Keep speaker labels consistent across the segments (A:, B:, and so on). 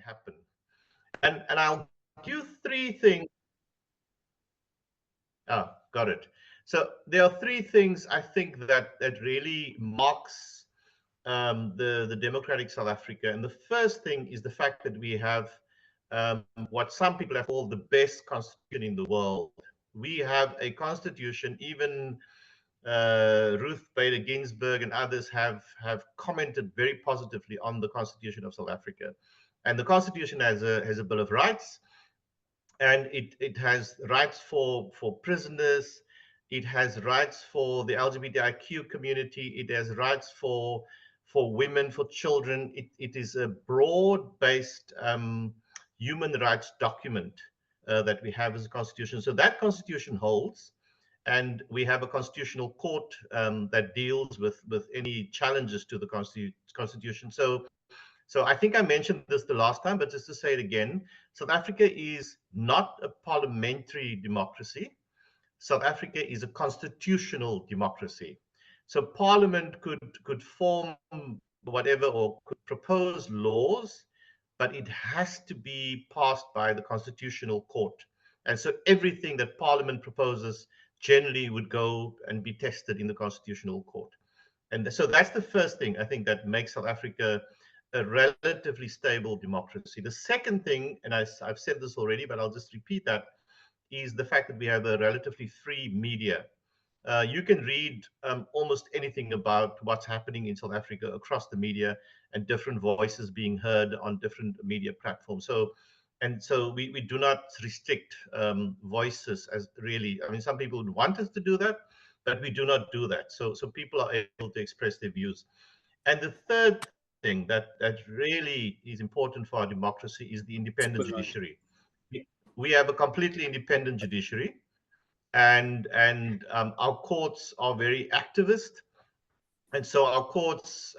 A: happen. And I'll give you three things. Ah, got it. So there are three things I think that really marks the democratic South Africa. And the first thing is the fact that we have what some people have called the best constitution in the world. We have a constitution. Even Ruth Bader Ginsburg and others have commented very positively on the constitution of South Africa. And the constitution has a bill of rights, and it has rights for prisoners. It has rights for the LGBTIQ community. It has rights for women, for children. It is a broad-based human rights document that we have as a constitution. So that constitution holds, and we have a constitutional court that deals with any challenges to the constitution. So I think I mentioned this the last time, but just to say it again, South Africa is not a parliamentary democracy. South Africa is a constitutional democracy. So Parliament could form whatever or could propose laws, but it has to be passed by the Constitutional Court. And so everything that Parliament proposes generally would go and be tested in the Constitutional Court. And so that's the first thing I think that makes South Africa a relatively stable democracy. The second thing, and I've said this already, but I'll just repeat that, is the fact that we have a relatively free media. You can read almost anything about what's happening in South Africa across the media, and different voices being heard on different media platforms. So we do not restrict voices as really. I mean, some people would want us to do that, but we do not do that. So people are able to express their views. And the third thing that really is important for our democracy is the independent judiciary. We have a completely independent judiciary, and our courts are very activist. And so our courts,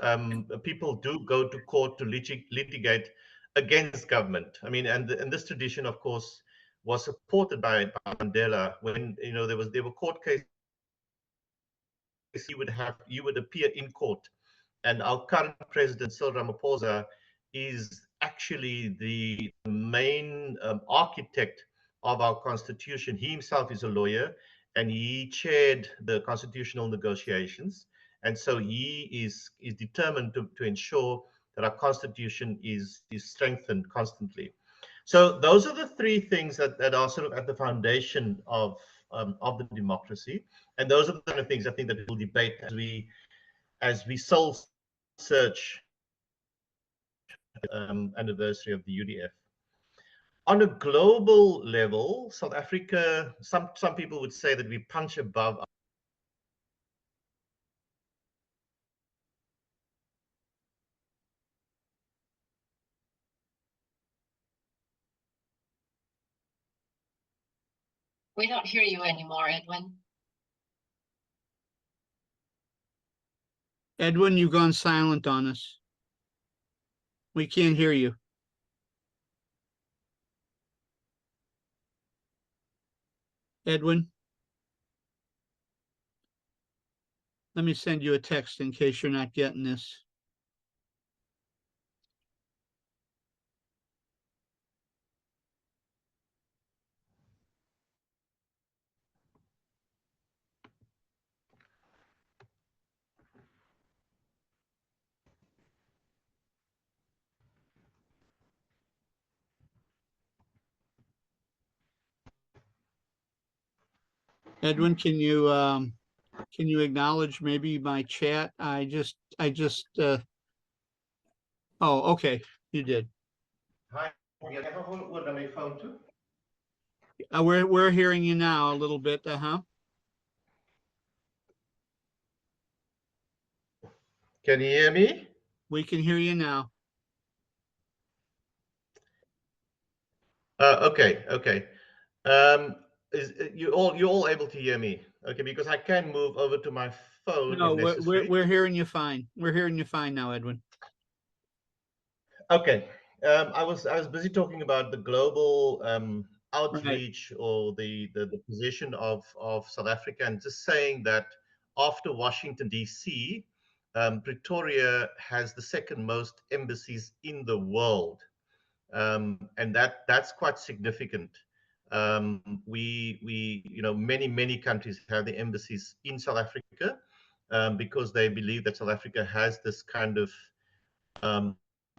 A: people do go to court to litigate against government. I mean, and this tradition, of course, was supported by Mandela when there were court cases. You would appear in court, and our current president Cyril Ramaphosa is actually the main architect of our constitution. He himself is a lawyer, and he chaired the constitutional negotiations, and so he is determined to ensure that our constitution is strengthened constantly. So those are the three things that are sort of at the foundation of the democracy, and those are the kind of things I think that we'll debate as we soul search anniversary of the UDF. On a global level, South Africa, some people would say that we punch above.
B: We don't hear you anymore, Edwin.
C: Edwin, you've gone silent on us. We can't hear you. Edwin, let me send you a text in case you're not getting this. Edwin, can you acknowledge maybe my chat? Oh, okay, you did.
A: Hi, my phone too.
C: We're hearing you now a little bit.
A: Can you hear me?
C: We can hear you now.
A: Okay. Is you're all able to hear me? Okay, because I can move over to my phone
C: No,
A: if necessary.
C: we're hearing you fine. We're hearing you fine now, Edwin.
A: Okay. I was busy talking about the global outreach, right, or the position of South Africa, and just saying that after Washington D.C., Pretoria has the second most embassies in the world. and that's quite significant. Many countries have the embassies in South Africa because they believe that South Africa has this kind of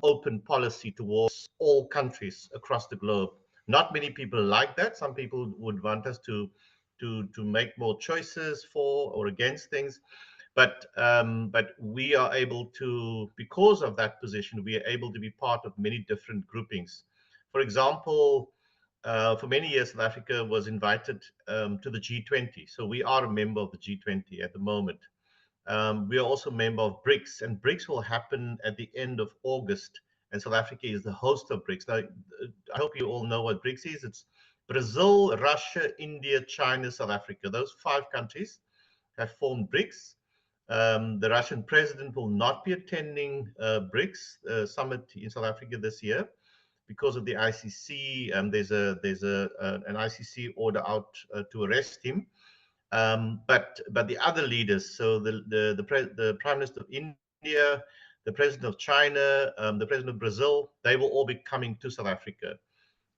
A: open policy towards all countries across the globe. Not many people like that. Some people would want us to make more choices for or against things, but we are able to, because of that position, we are able to be part of many different groupings. For example, for many years, South Africa was invited to the G20. So we are a member of the G20 at the moment. We are also a member of BRICS, and BRICS will happen at the end of August, and South Africa is the host of BRICS. Now, I hope you all know what BRICS is. It's Brazil, Russia, India, China, South Africa. Those 5 countries have formed BRICS. The Russian president will not be attending BRICS summit in South Africa this year because of the ICC. There's an ICC order out to arrest him. But the other leaders, so the Prime Minister of India, the President of China, the President of Brazil, they will all be coming to South Africa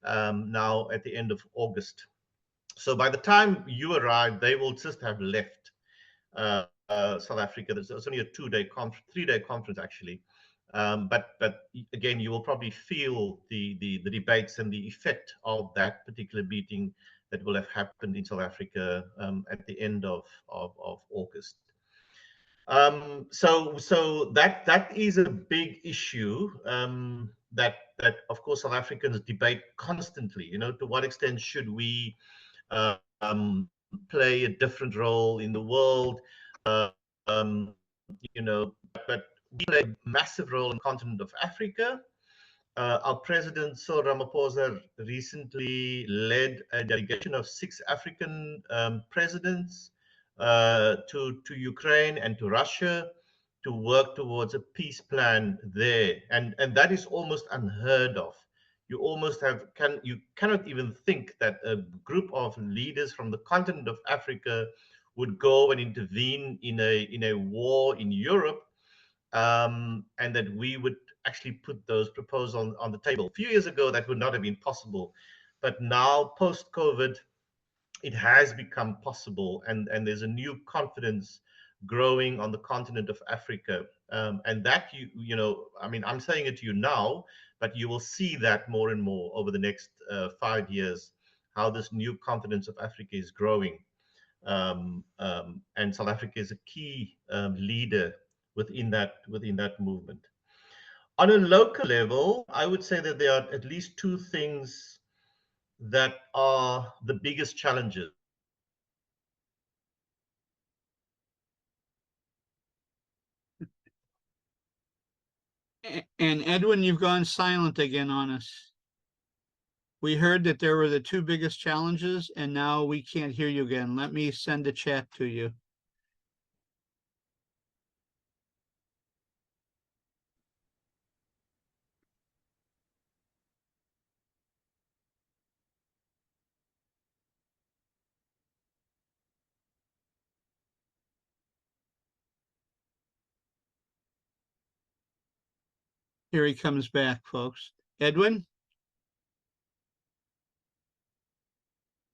A: now at the end of August. So by the time you arrive, they will just have left South Africa. There's only a 3-day conference actually. But again, you will probably feel the debates and the effect of that particular meeting that will have happened in South Africa at the end of August. So that is a big issue that of course South Africans debate constantly. To what extent should we play a different role in the world? Um, but we play a massive role in the continent of Africa. Our president, Cyril Ramaphosa, recently led a delegation of 6 African presidents to Ukraine and to Russia to work towards a peace plan there, and that is almost unheard of. You cannot even think that a group of leaders from the continent of Africa would go and intervene in a war in Europe, and that we would actually put those proposals on the table. A few years ago, that would not have been possible, but now post-COVID, it has become possible, and there's a new confidence growing on the continent of Africa, and that I'm saying it to you now, but you will see that more and more over the next 5 years, how this new confidence of Africa is growing, and South Africa is a key leader within that movement. On a local level, I would say that there are at least 2 things that are the biggest challenges.
C: And Edwin, you've gone silent again on us. We heard that there were the 2 biggest challenges, and now we can't hear you again. Let me send a chat to you. Here he comes back, folks. Edwin?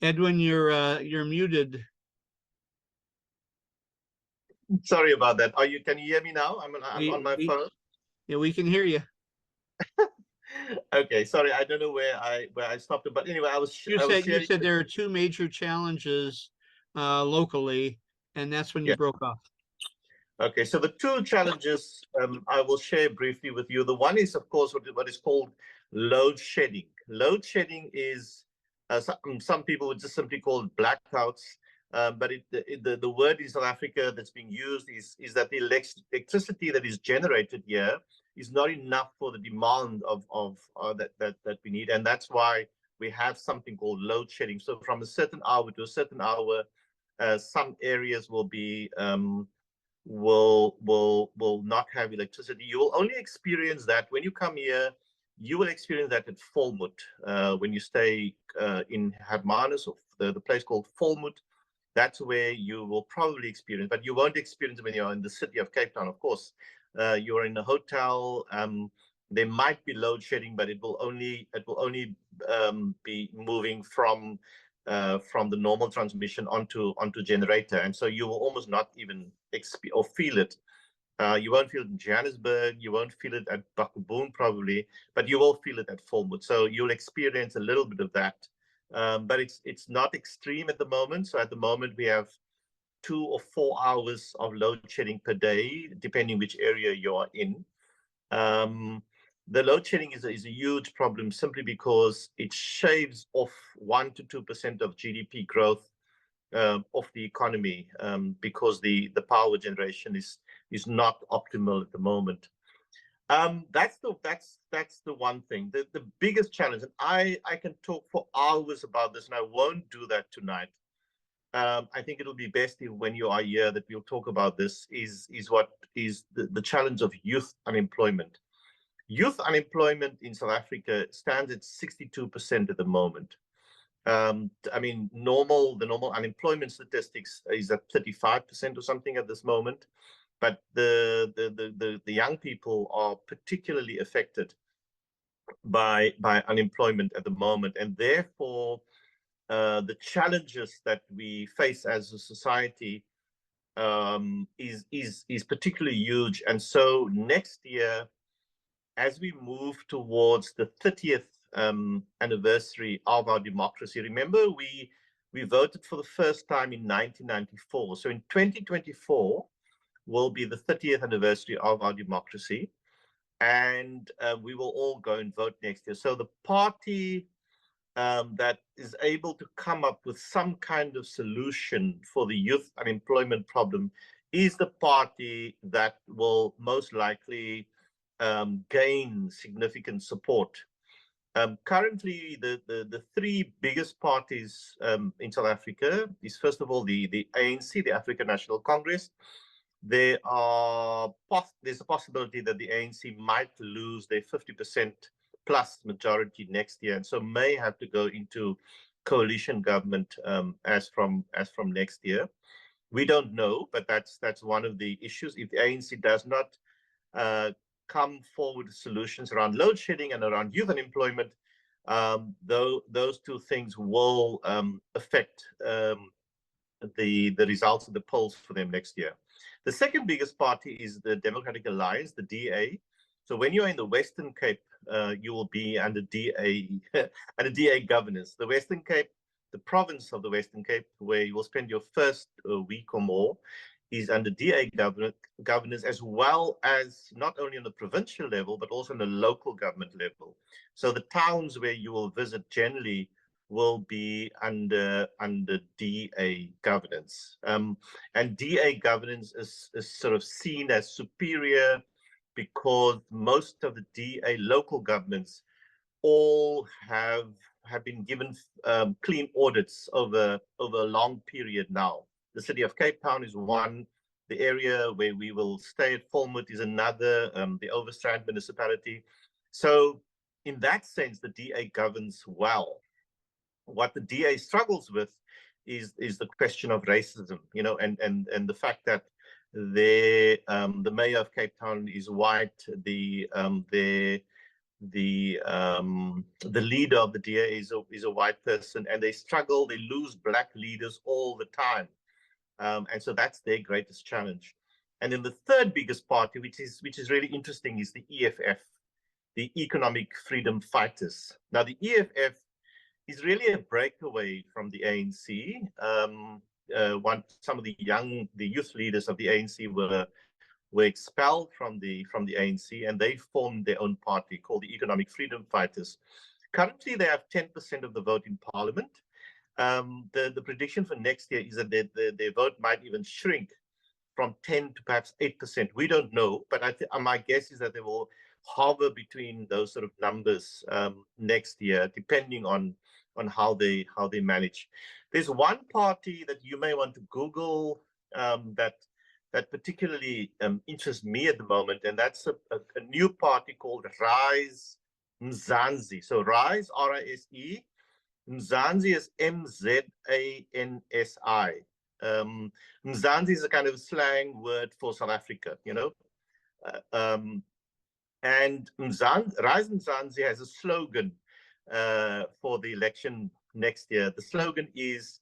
C: Edwin, you're muted.
A: Sorry about that. Can you hear me now? I'm on my phone.
C: Yeah, we can hear you.
A: Okay, sorry, I don't know where I stopped it, but anyway,
C: You said there are 2 major challenges locally, and that's when you broke off.
A: Okay, so the 2 challenges I will share briefly with you. The one is, of course, what is called load shedding. Load shedding is some people would just simply call it blackouts, but the word in South Africa that's being used is that the electricity that is generated here is not enough for the demand of that we need, and that's why we have something called load shedding. So from a certain hour to a certain hour, some areas will be will not have electricity. You will only experience that when you come here. You will experience that at Volmut when you stay in Hermanus, or the place called Volmut. That's where you will probably experience, but you won't experience it when you're in the city of Cape Town. Of course, you're in a hotel. there might be load shedding, but it will only be moving from the normal transmission onto generator, and so you will almost not even or feel it. You won't feel it in Johannesburg, you won't feel it at Bakoboon probably, but you will feel it at Formwood. So you'll experience a little bit of that, but it's not extreme at the moment. So at the moment we have 2 or 4 hours of load shedding per day, depending which area you are in. The load shedding is a huge problem simply because it shaves off 1 to 2% of GDP growth of the economy, because the power generation is not optimal at the moment. That's the one thing. The biggest challenge, and I can talk for hours about this, and I won't do that tonight. I think it'll be best if, when you are here, that we'll talk about this, is what is the challenge of youth unemployment. Youth unemployment in South Africa stands at 62% at the moment. I mean, the normal unemployment statistics is at 35% or something at this moment, but the young people are particularly affected by unemployment at the moment, and therefore the challenges that we face as a society is particularly huge. And so next year, as we move towards the 30th anniversary of our democracy, remember we voted for the first time in 1994. So in 2024 will be the 30th anniversary of our democracy, and we will all go and vote next year. So the party that is able to come up with some kind of solution for the youth unemployment problem is the party that will most likely gain significant support. Currently, the 3 biggest parties in South Africa is, first of all, the ANC, the African National Congress. There's a possibility that the ANC might lose their 50% plus majority next year, and so may have to go into coalition government as from next year. We don't know, but that's one of the issues. If the ANC does not come forward with solutions around load shedding and around youth unemployment, though those 2 things will affect the results of the polls for them next year. The second biggest party is the Democratic Alliance, the DA. So when you're in the Western Cape, you will be under DA under DA governance. The Western Cape, the province of the Western Cape, where you will spend your first week or more, is under DA governance, as well as not only on the provincial level, but also on the local government level. So the towns where you will visit generally will be under DA governance. And DA governance is sort of seen as superior because most of the DA local governments all have been given clean audits over a long period now. The city of Cape Town is one. The area where we will stay at Formwood is another, the Overstrand municipality. So in that sense, the DA governs well. What the DA struggles with is the question of racism, you know, and the fact that the mayor of Cape Town is white, the leader of the DA is a white person, and they struggle. They lose black leaders all the time. And so that's their greatest challenge. And then the third biggest party, which is really interesting, is the EFF, the Economic Freedom Fighters. Now, the EFF is really a breakaway from the ANC. Some of the youth leaders of the ANC were expelled from the ANC, and they formed their own party called the Economic Freedom Fighters. Currently, they have 10% of the vote in Parliament. The prediction for next year is that their vote might even shrink from 10 to perhaps 8%. We don't know, but my guess is that they will hover between those sort of numbers next year, depending on how they manage. There's one party that you may want to Google that particularly interests me at the moment, and that's a new party called Rise Mzansi. So Rise, R-I-S-E, Mzansi is M-Z-A-N-S-I. Mzansi is a kind of slang word for South Africa, you know. And Rise Mzansi has a slogan for the election next year. The slogan is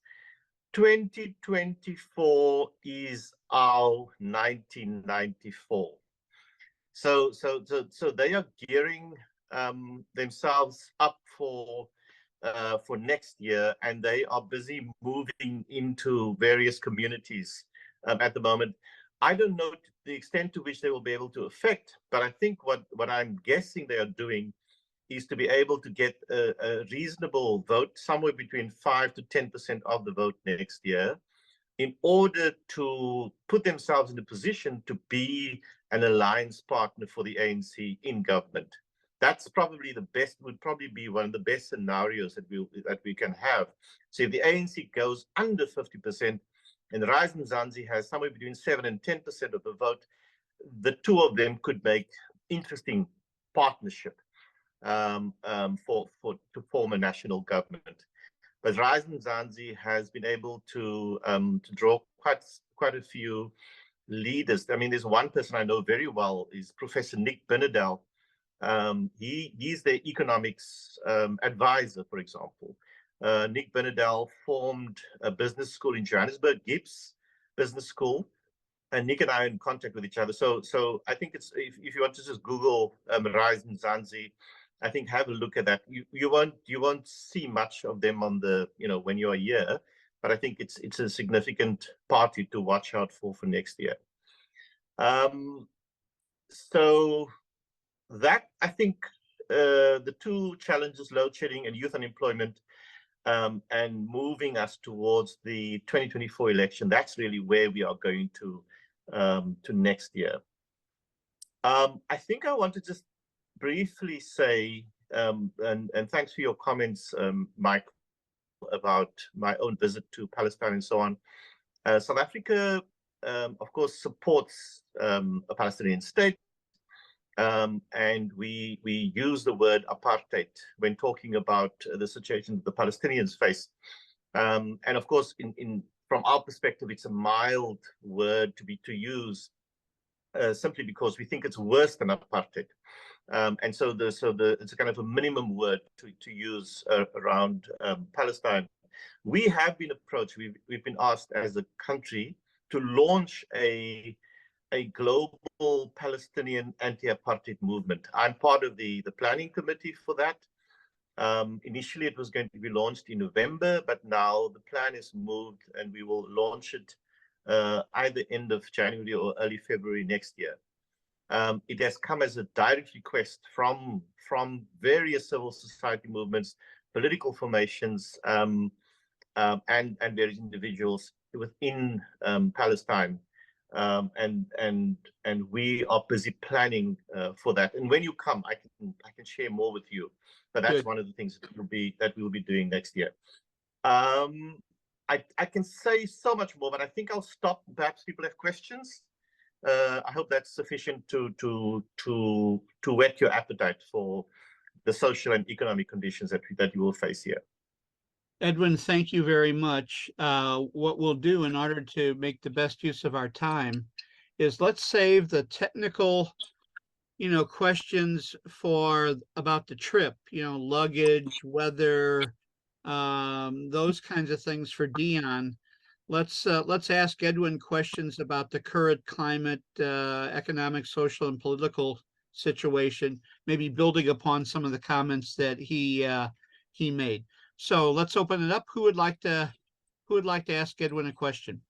A: 2024 is our 1994. So they are gearing themselves up for next year, and they are busy moving into various communities at the moment. I don't know the extent to which they will be able to affect, but I think what I'm guessing they are doing is to be able to get a reasonable vote, somewhere between 5 to 10% of the vote next year, in order to put themselves in a position to be an alliance partner for the ANC in government. That's probably the best, would probably be one of the best scenarios that we can have. So if the ANC goes under 50% and Rise Mzansi has somewhere between 7 and 10% of the vote, the two of them could make interesting partnership to form a national government. But Rise Mzansi has been able to draw quite a few leaders. I mean, there's one person I know very well, is Professor Nick Binedell. He's the economics advisor, for example. Nick Binedell formed a business school in Johannesburg, Gibbs Business School, and Nick and I are in contact with each other. So I think it's, if you want to just Google Rise Mzansi, I think have a look at that. You won't see much of them on the, when you're here, but I think it's a significant party to watch out for next year. So that, I think, the two challenges, load shedding and youth unemployment, and moving us towards the 2024 election, that's really where we are going to next year. I think I want to just briefly say, and thanks for your comments, Mike, about my own visit to Palestine and so on. South Africa, of course, supports a Palestinian state, and we use the word apartheid when talking about the situation the Palestinians face. And of course, from our perspective, it's a mild word to use, simply because we think it's worse than apartheid. And so it's a kind of a minimum word to use around Palestine. We have been approached, we've been asked as a country to launch a global Palestinian anti-apartheid movement. I'm part of the planning committee for that. Initially, it was going to be launched in November, but now the plan is moved and we will launch it either end of January or early February next year. It has come as a direct request from various civil society movements, political formations, and various individuals within Palestine. And we are busy planning for that. And when you come, I can share more with you. But that's Good. One of the things that we'll be doing next year. I can say so much more, but I think I'll stop. Perhaps people have questions. I hope that's sufficient to whet your appetite for the social and economic conditions that you will face here.
C: Edwin, thank you very much. What we'll do in order to make the best use of our time is let's save the technical, questions about the trip, luggage, weather, those kinds of things for Dion. Let's ask Edwin questions about the current climate, economic, social, and political situation, maybe building upon some of the comments that he made. So let's open it up. Who would like to ask Edwin a question?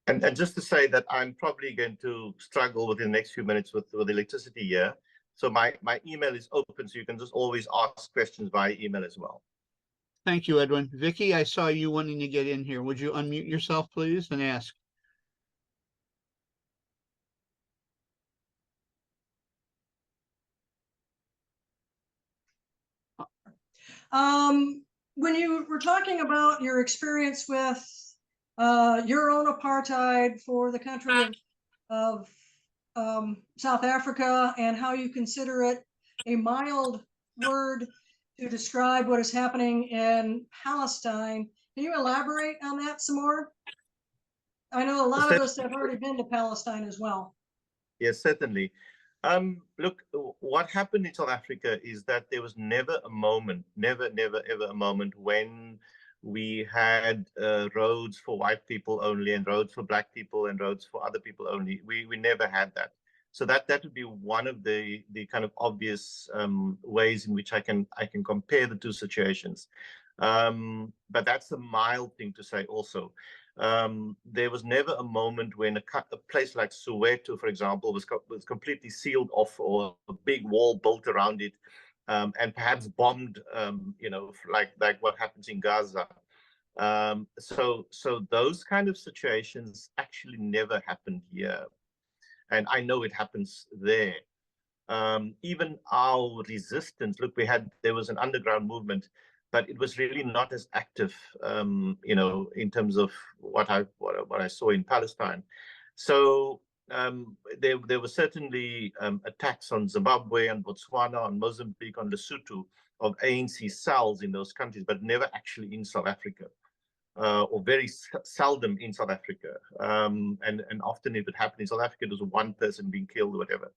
A: And just to say that I'm probably going to struggle within the next few minutes with electricity here. So my email is open, so you can just always ask questions via email as well.
C: Thank you, Edwin. Vicky, I saw you wanting to get in here. Would you unmute yourself, please, and ask?
D: When you were talking about your experience with your own apartheid for the country of South Africa and how you consider it a mild word to describe what is happening in Palestine, can you elaborate on that some more? I know a lot of us have already been to Palestine as well.
A: Yes, certainly. Look, what happened in South Africa is that there was never a moment, never, never, ever a moment when we had roads for white people only and roads for black people and roads for other people only. We never had that. So that would be one of the kind of obvious ways in which I can compare the two situations. But that's a mild thing to say also. There was never a moment when a place like Soweto, for example, was completely sealed off, or a big wall built around it, and perhaps bombed, like what happens in Gaza. So those kind of situations actually never happened here, and I know it happens there. Even our resistance, look, there was an underground movement, but it was really not as active, in terms of what I saw in Palestine. So there were certainly attacks on Zimbabwe, and Botswana, on Mozambique, on Lesotho, of ANC cells in those countries, but never actually in South Africa. Or very seldom in South Africa. And often if it happened in South Africa, it was one person being killed or whatever.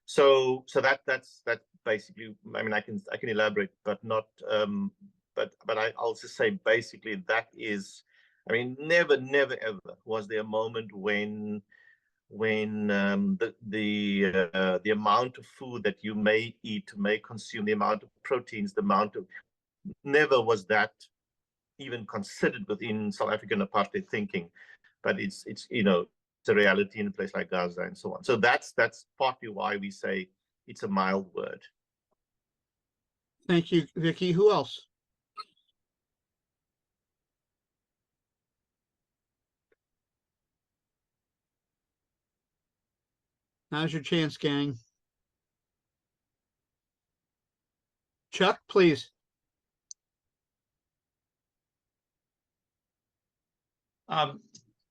A: So that's basically, I mean, I can elaborate, but not, but I'll just say basically that is, I mean, never ever was there a moment when the amount of food that you may eat, may consume, the amount of proteins, never was that even considered within South African apartheid thinking. But it's a reality in a place like Gaza and so on. So that's partly why we say it's a mild word.
C: Thank you, Vicky. Who else? Now's your chance, gang. Chuck, please.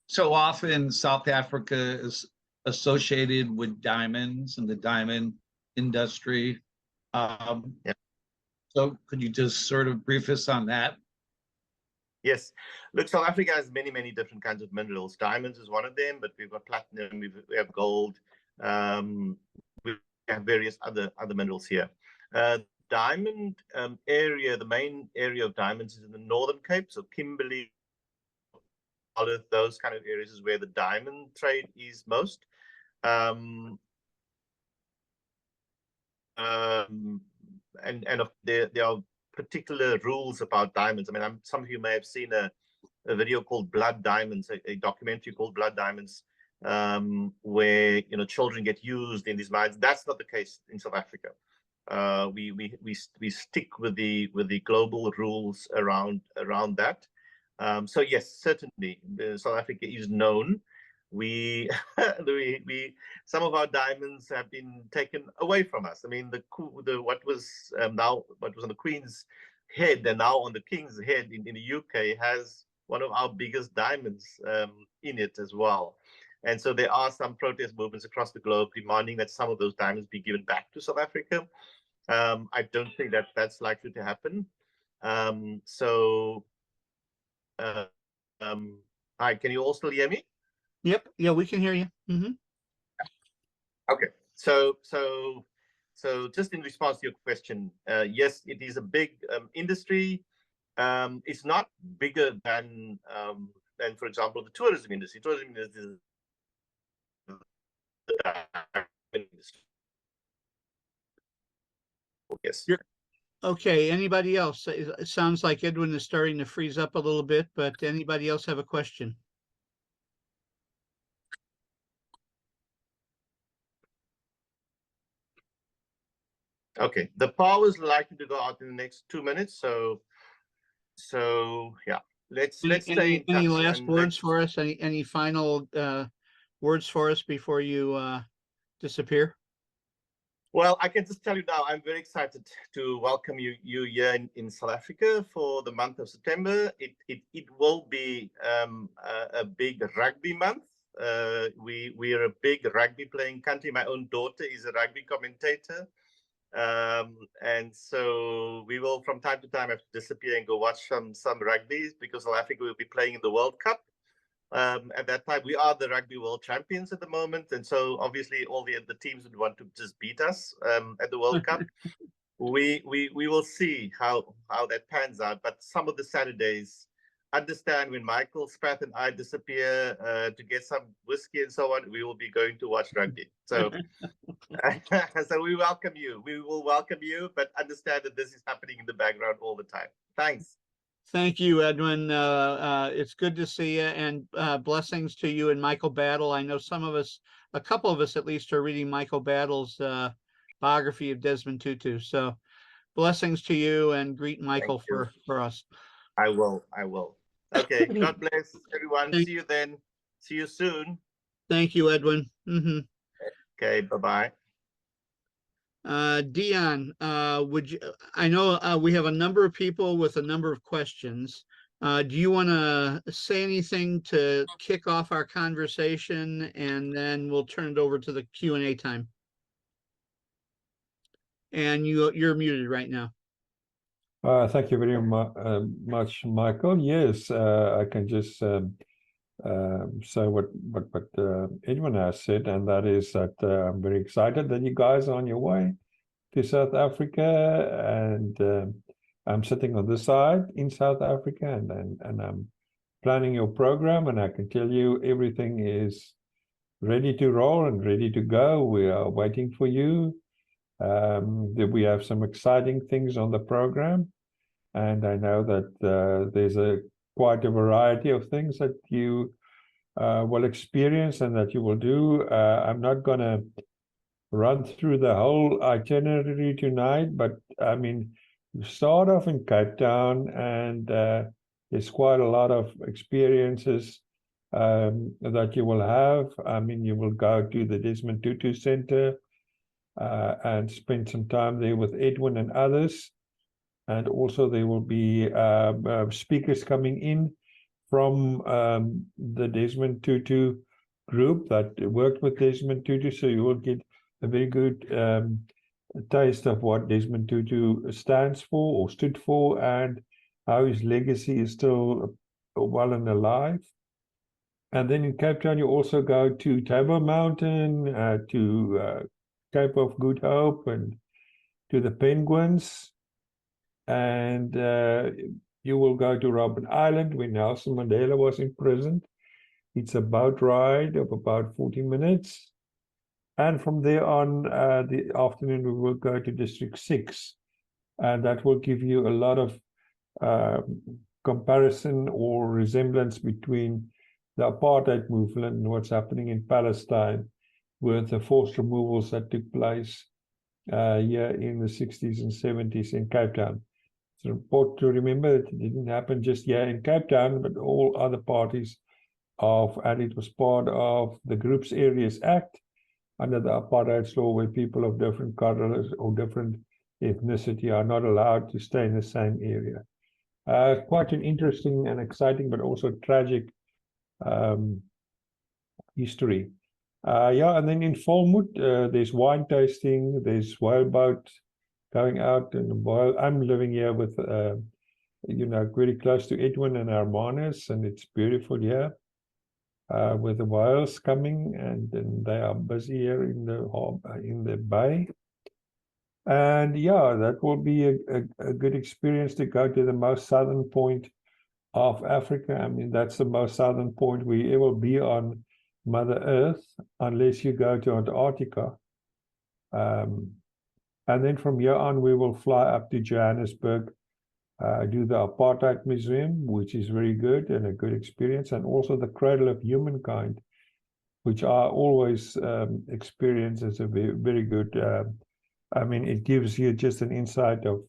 E: So often South Africa is associated with diamonds and the diamond industry.
A: Yeah.
E: So could you just sort of brief us on that?
A: Yes. Look, South Africa has many, many different kinds of minerals. Diamonds is one of them, but we've got platinum, we have gold, we have various other minerals here. Diamond area, the main area of diamonds is in the Northern Cape, so Kimberley, those kind of areas is where the diamond trade is most. And there are particular rules about diamonds. I mean, some of you may have seen a video called Blood Diamonds, a documentary called Blood Diamonds, where children get used in these mines. That's not the case in South Africa. We stick with the global rules around that. So yes, certainly, South Africa is known. We some of our diamonds have been taken away from us. I mean, what was on the Queen's head and now on the King's head in the UK has one of our biggest diamonds in it as well. And so there are some protest movements across the globe demanding that some of those diamonds be given back to South Africa. I don't think that's likely to happen. Hi, can you all still hear me?
C: Yep. Yeah, we can hear you. Mm-hmm.
A: Okay. So just in response to your question, yes, it is a big industry. It's not bigger than, for example, the tourism industry. Tourism industry is yes.
C: Okay, anybody else? It sounds like Edwin is starting to freeze up a little bit, but anybody else have a question?
A: Okay, the power is likely to go out in the next 2 minutes, so yeah, let's stay in touch.
C: Any last words for us? Any final words for us before you disappear?
A: Well, I can just tell you now, I'm very excited to welcome you here in South Africa for the month of September. It will be a big rugby month. We are a big rugby playing country. My own daughter is a rugby commentator. And so we will from time to time have to disappear and go watch some rugby because South Africa will be playing in the World Cup. At that time, we are the rugby world champions at the moment, and so obviously all the teams would want to just beat us at the World Cup. We will see how that pans out. But some of the Saturdays, understand when Michael Spath and I disappear to get some whiskey and so on, we will be going to watch rugby. So, so we welcome you. We will welcome you, but understand that this is happening in the background all the time. Thanks.
C: Thank you, Edwin. It's good to see you, and blessings to you and Michael Battle. I know some of us, a couple of us at least, are reading Michael Battle's biography of Desmond Tutu. So blessings to you, and greet Michael for us.
A: I will. Okay. God bless everyone. See you then. See you soon.
C: Thank you, Edwin.
A: Okay. Bye-bye.
C: Dion, would you, I know we have a number of people with a number of questions. Do you want to say anything to kick off our conversation, and then we'll turn it over to the Q&A time? And you're muted right now.
F: Thank you very much, Michael. Yes, I can just say what Edwin has said, and that is that I'm very excited that you guys are on your way to South Africa, and I'm sitting on this side in South Africa, and I'm planning your program, and I can tell you everything is ready to roll and ready to go. We are waiting for you. That we have some exciting things on the program, and I know that there's quite a variety of things that you will experience and that you will do. I'm not going to run through the whole itinerary tonight, but I mean, you start off in Cape Town, and there's quite a lot of experiences that you will have. I mean, you will go to the Desmond Tutu Center and spend some time there with Edwin and others. And also there will be speakers coming in from the Desmond Tutu group that worked with Desmond Tutu. So you will get a very good taste of what Desmond Tutu stands for or stood for, and how his legacy is still well and alive. And then in Cape Town, you also go to Table Mountain, to Cape of Good Hope, and to the Penguins, and you will go to Robben Island where Nelson Mandela was imprisoned. It's a boat ride of about 40 minutes, and from there on the afternoon we will go to District 6, and that will give you a lot of comparison or resemblance between the apartheid movement and what's happening in Palestine, with the forced removals that took place here in the 60s and 70s in Cape Town. It's important to remember that it didn't happen just here in Cape Town, but all other parties and it was part of the Groups Areas Act under the apartheid law, where people of different colors or different ethnicity are not allowed to stay in the same area. Quite an interesting and exciting, but also tragic history. And then in Volmoed, there's wine tasting, there's whaleboat going out, and while I'm living here with, very close to Edwin and Hermanus, and it's beautiful here, with the whales coming, and they are busy here in the bay. And that will be a good experience to go to the most southern point of Africa. I mean, that's the most southern point we ever be on Mother Earth, unless you go to Antarctica. And then from here on, we will fly up to Johannesburg, do the Apartheid Museum, which is very good and a good experience, and also the Cradle of Humankind, which I always experience as a very, very good. I mean, it gives you just an insight of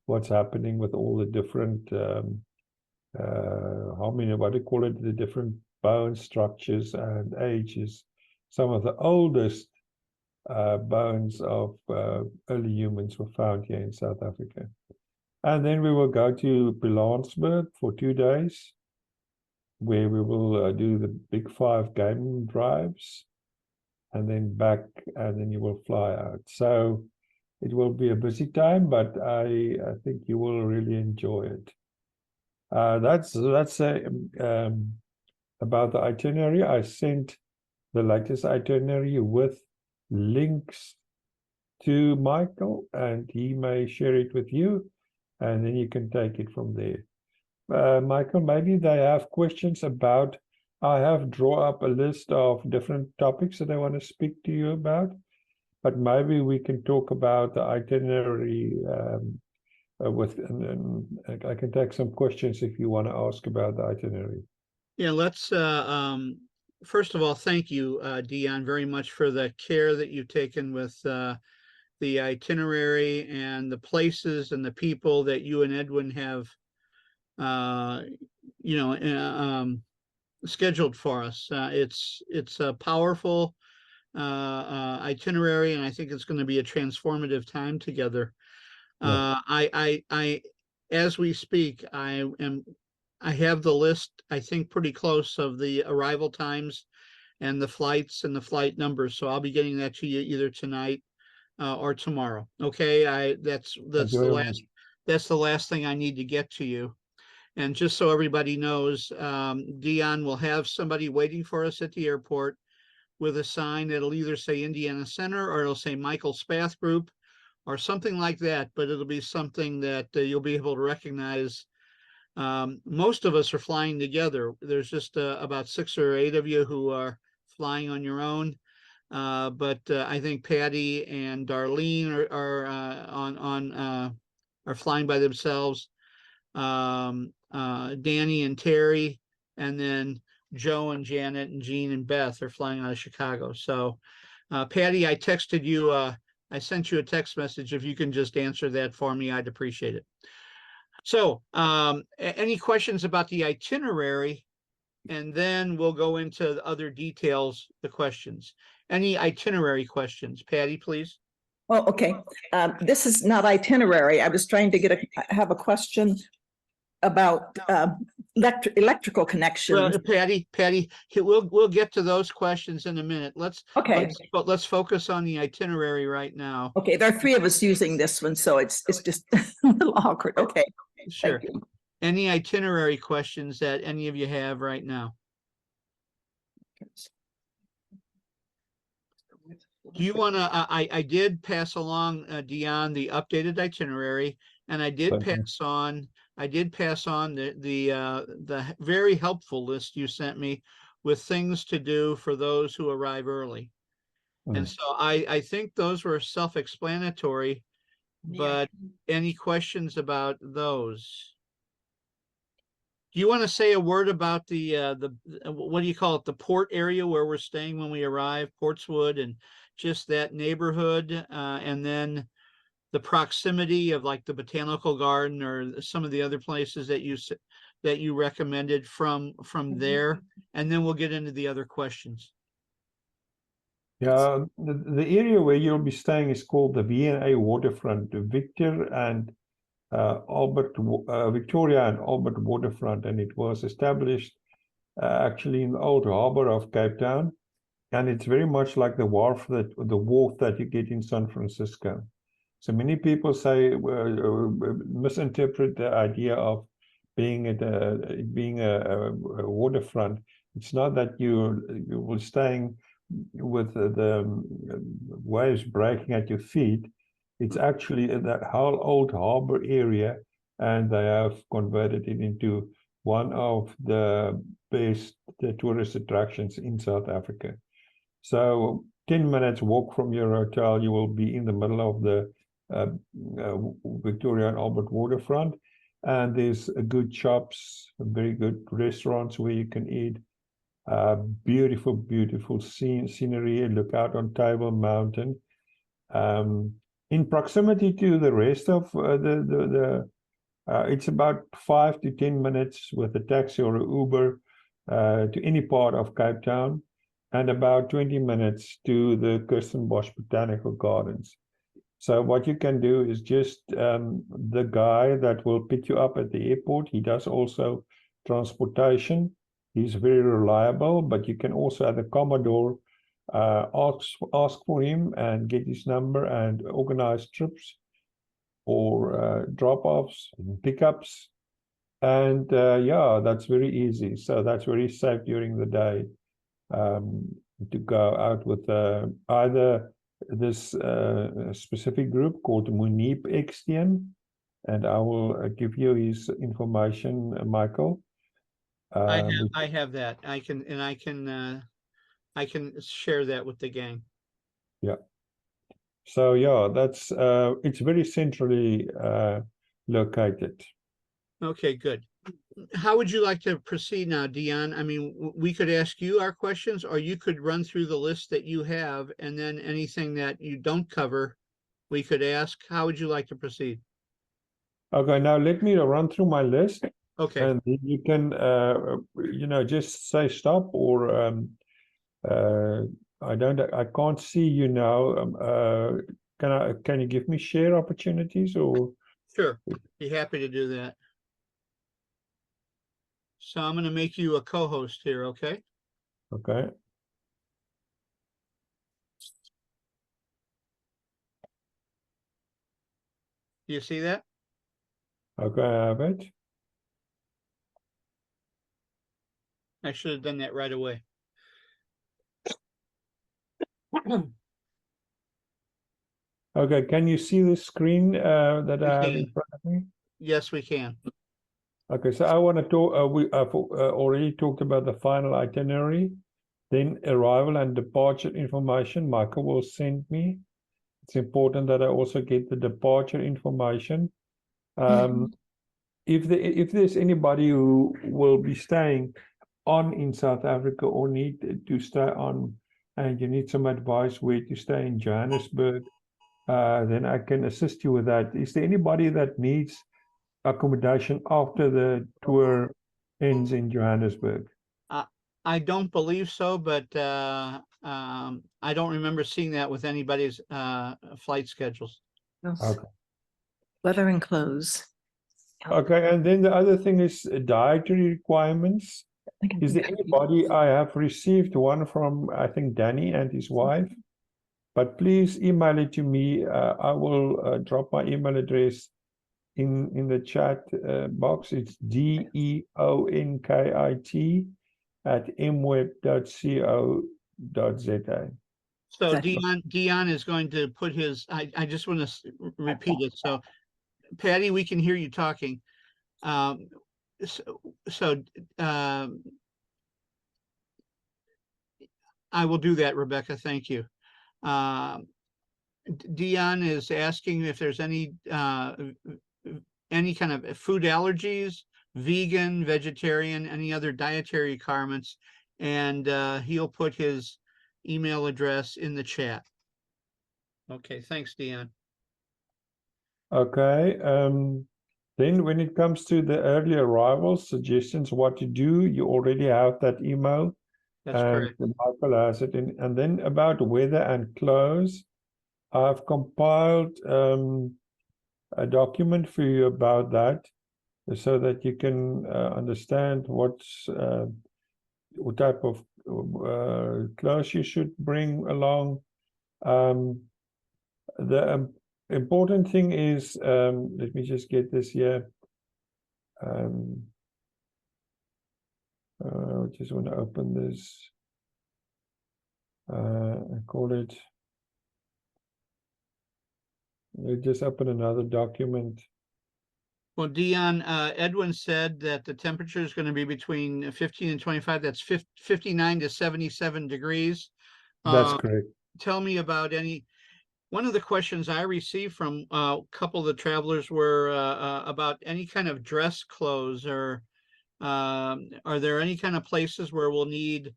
F: what's happening with all the different, the different bone structures and ages. Some of the oldest bones of early humans were found here in South Africa. And then we will go to Pilanesberg for 2 days, where we will do the Big 5 game drives, and then back, and then you will fly out. So it will be a busy time, but I think you will really enjoy it. That's about the itinerary. I sent the latest itinerary with links to Michael, and he may share it with you, and then you can take it from there. Michael, maybe they have questions about, I have drawn up a list of different topics that I want to speak to you about, but maybe we can talk about the itinerary and I can take some questions if you want to ask about the itinerary.
C: Yeah, let's, first of all, thank you, Dion, very much for the care that you've taken with the itinerary and the places and the people that you and Edwin have, scheduled for us. It's a powerful itinerary, and I think it's going to be a transformative time together.
F: Yeah.
C: I, as we speak, I have the list, I think, pretty close of the arrival times and the flights and the flight numbers. So I'll be getting that to you either tonight or tomorrow. Okay, that's the last thing I need to get to you. And just so everybody knows, Dion will have somebody waiting for us at the airport with a sign that'll either say Indiana Center or it'll say Michael Spath Group or something like that, but it'll be something that you'll be able to recognize. Most of us are flying together. There's just about 6 or 8 of you who are flying on your own. But I think Patty and Darlene are flying by themselves. Danny and Terry, and then Joe and Janet and Jean and Beth are flying out of Chicago. So Patty, I texted you, I sent you a text message. If you can just answer that for me, I'd appreciate it. So any questions about the itinerary? And then we'll go into the other details, the questions. Any itinerary questions? Patty, please.
G: Well, okay. This is not itinerary. I was trying to have a question about electrical connections.
C: Well, Patty, we'll get to those questions in a minute. Let's focus on the itinerary right now.
G: Okay, there are 3 of us using this one, so it's just a little awkward. Okay.
C: Sure. Any itinerary questions that any of you have right now? Do you want to, I did pass along, Dion, the updated itinerary, and I did pass on the very helpful list you sent me with things to do for those who arrive early. And so I think those were self-explanatory, but any questions about those? Do you want to say a word about the what do you call it, the port area where we're staying when we arrive, Portswood, and just that neighborhood, and then the proximity of like the Botanical Garden or some of the other places that you recommended from there, and then we'll get into the other questions.
F: Yeah, the area where you'll be staying is called the V&A Waterfront, Victoria and Albert Waterfront, and it was established actually in the old harbor of Cape Town, and it's very much like the wharf that you get in San Francisco. So many people misinterpret the idea of being a waterfront. It's not that you were staying with the waves breaking at your feet. It's actually in that whole old harbor area, and they have converted it into one of the best tourist attractions in South Africa. So 10 minutes walk from your hotel, you will be in the middle of the Victoria and Albert Waterfront, and there's good shops, very good restaurants where you can eat. Beautiful scenery. Look out on Table Mountain. In proximity to the rest of it's about 5 to 10 minutes with a taxi or an Uber to any part of Cape Town, and about 20 minutes to the Kirstenbosch Botanical Gardens. So what you can do is just the guy that will pick you up at the airport, he does also transportation. He's very reliable, but you can also at the Commodore ask for him and get his number and organize trips or drop-offs and pickups. And yeah, that's very easy. So that's very safe during the day to go out with either this specific group called Munib Extien, and I will give you his information, Michael.
C: I have that. I can share that with the gang.
F: Yeah. So yeah, that's it's very centrally located.
C: Okay, good. How would you like to proceed now, Dion? I mean, we could ask you our questions, or you could run through the list that you have, and then anything that you don't cover, we could ask. How would you like to proceed?
F: Okay, now let me run through my list,
C: Okay,
F: and then you can just say stop, or I can't see you now. Can you give me share opportunities, or?
C: sure. Be happy to do that. So I'm going to make you a co-host here, okay?
F: Okay.
C: Do you see that?
F: Okay, I have it.
C: I should have done that right away.
F: Okay, can you see the screen that
C: We
F: I have
C: can.
F: in front of me?
C: Yes, we can.
F: Okay, so I want to talk. I've already talked about the final itinerary, then arrival and departure information. Michael will send me. It's important that I also get the departure information. If there's anybody who will be staying on in South Africa or need to stay on, and you need some advice where to stay in Johannesburg, then I can assist you with that. Is there anybody that needs accommodation after the tour ends in Johannesburg?
C: I don't believe so, but I don't remember seeing that with anybody's flight schedules.
F: Okay.
G: Weather and clothes.
F: Okay, and then the other thing is dietary requirements. Is there anybody? I have received one from, I think, Danny and his wife, but please email it to me. I will drop my email address in the chat box. It's deonkit@mweb.co.za.
C: So
G: Exactly.
C: Dion is going to put his, I just want to repeat it. So Patty, we can hear you talking. I will do that, Rebecca. Thank you. Dion is asking if there's any kind of food allergies, vegan, vegetarian, any other dietary requirements, and he'll put his email address in the chat. Okay, thanks, Dion.
F: Okay. Then when it comes to the early arrivals, suggestions what to do, you already have that email.
C: That's
F: and
C: correct.
F: Michael has it in. And then about weather and clothes, I've compiled a document for you about that, so that you can understand what type of clothes you should bring along. The important thing is, let me just get this here. I just want to open this. I call it. Just open another document.
C: Well, Dion, Edwin said that the temperature is going to be between 15 and 25. That's 59 to 77 degrees.
F: That's correct.
C: Tell me about one of the questions I received from a couple of the travelers were about any kind of dress clothes, or are there any kind of places where we'll need,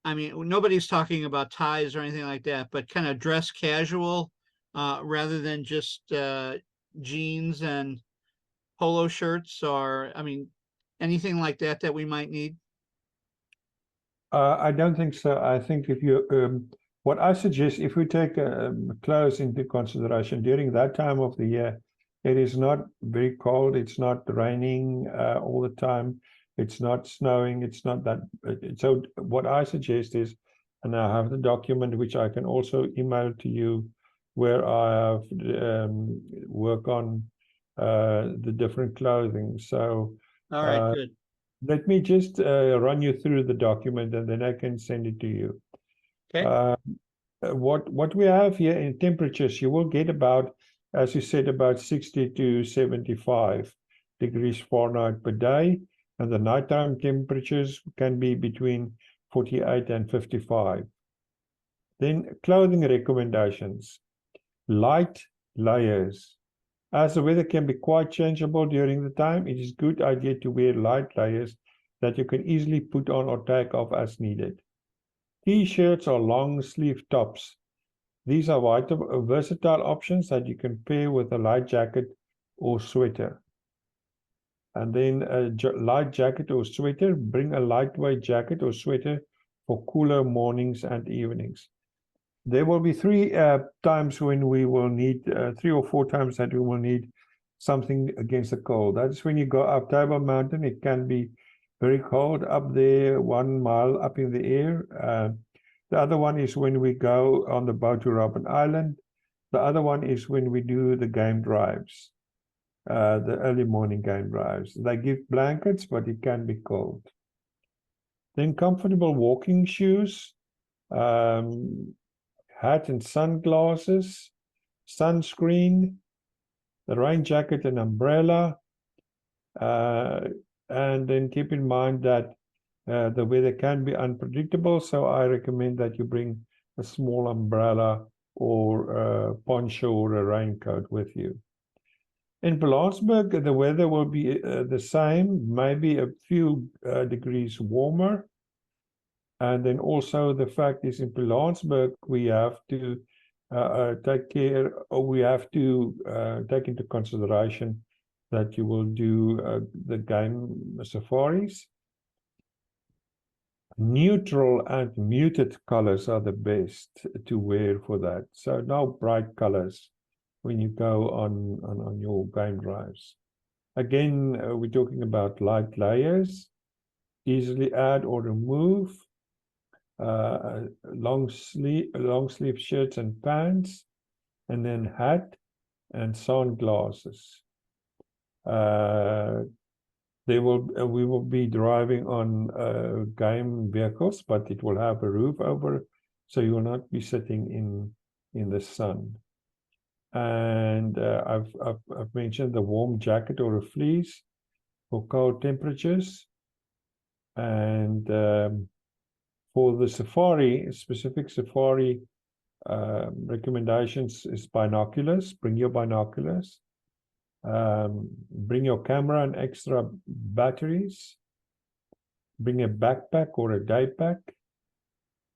C: I mean, nobody's talking about ties or anything like that, but kind of dress casual rather than just jeans and polo shirts, or, I mean, anything like that we might need?
F: I don't think so. I think if you, what I suggest, if we take clothes into consideration during that time of the year, it is not very cold. It's not raining all the time. It's not snowing. It's not that. So what I suggest is, and I have the document which I can also email to you, where I have work on the different clothing. So
C: All right,
F: Uh,
C: good.
F: Let me just run you through the document and then I can send it to you.
C: Okay.
F: What we have here in temperatures, you will get about, as you said, about 60 to 75 degrees Fahrenheit per day, and the nighttime temperatures can be between 48 and 55. Then clothing recommendations, light layers. As the weather can be quite changeable during the time, it is a good idea to wear light layers that you can easily put on or take off as needed. T-shirts or long sleeve tops. These are versatile options that you can pair with a light jacket or sweater. And then a light jacket or sweater, bring a lightweight jacket or sweater for cooler mornings and evenings. There will be three times when we will need, 3 or 4 times that we will need something against the cold. That's when you go up Table Mountain. It can be very cold up there, 1 mile up in the air. The other one is when we go on the boat to Robben Island. The other one is when we do the game drives, the early morning game drives. They give blankets, but it can be cold. Then comfortable walking shoes. Hat and sunglasses, sunscreen, the rain jacket and umbrella. And then keep in mind that the weather can be unpredictable, so I recommend that you bring a small umbrella or a poncho or a raincoat with you. In Pilanesberg, the weather will be the same, maybe a few degrees warmer. And then also the fact is in Pilanesberg, we have to take care, or we have to take into consideration that you will do the game safaris. Neutral and muted colors are the best to wear for that. So no bright colors when you go on your game drives. Again, we're talking about light layers, easily add or remove. Long sleeve shirts and pants, and then hat and sunglasses. We will be driving on game vehicles, but it will have a roof over, so you will not be sitting in the sun. And I've mentioned the warm jacket or a fleece for cold temperatures. And for the safari, specific safari recommendations is binoculars. Bring your binoculars. Bring your camera and extra batteries. Bring a backpack or a day pack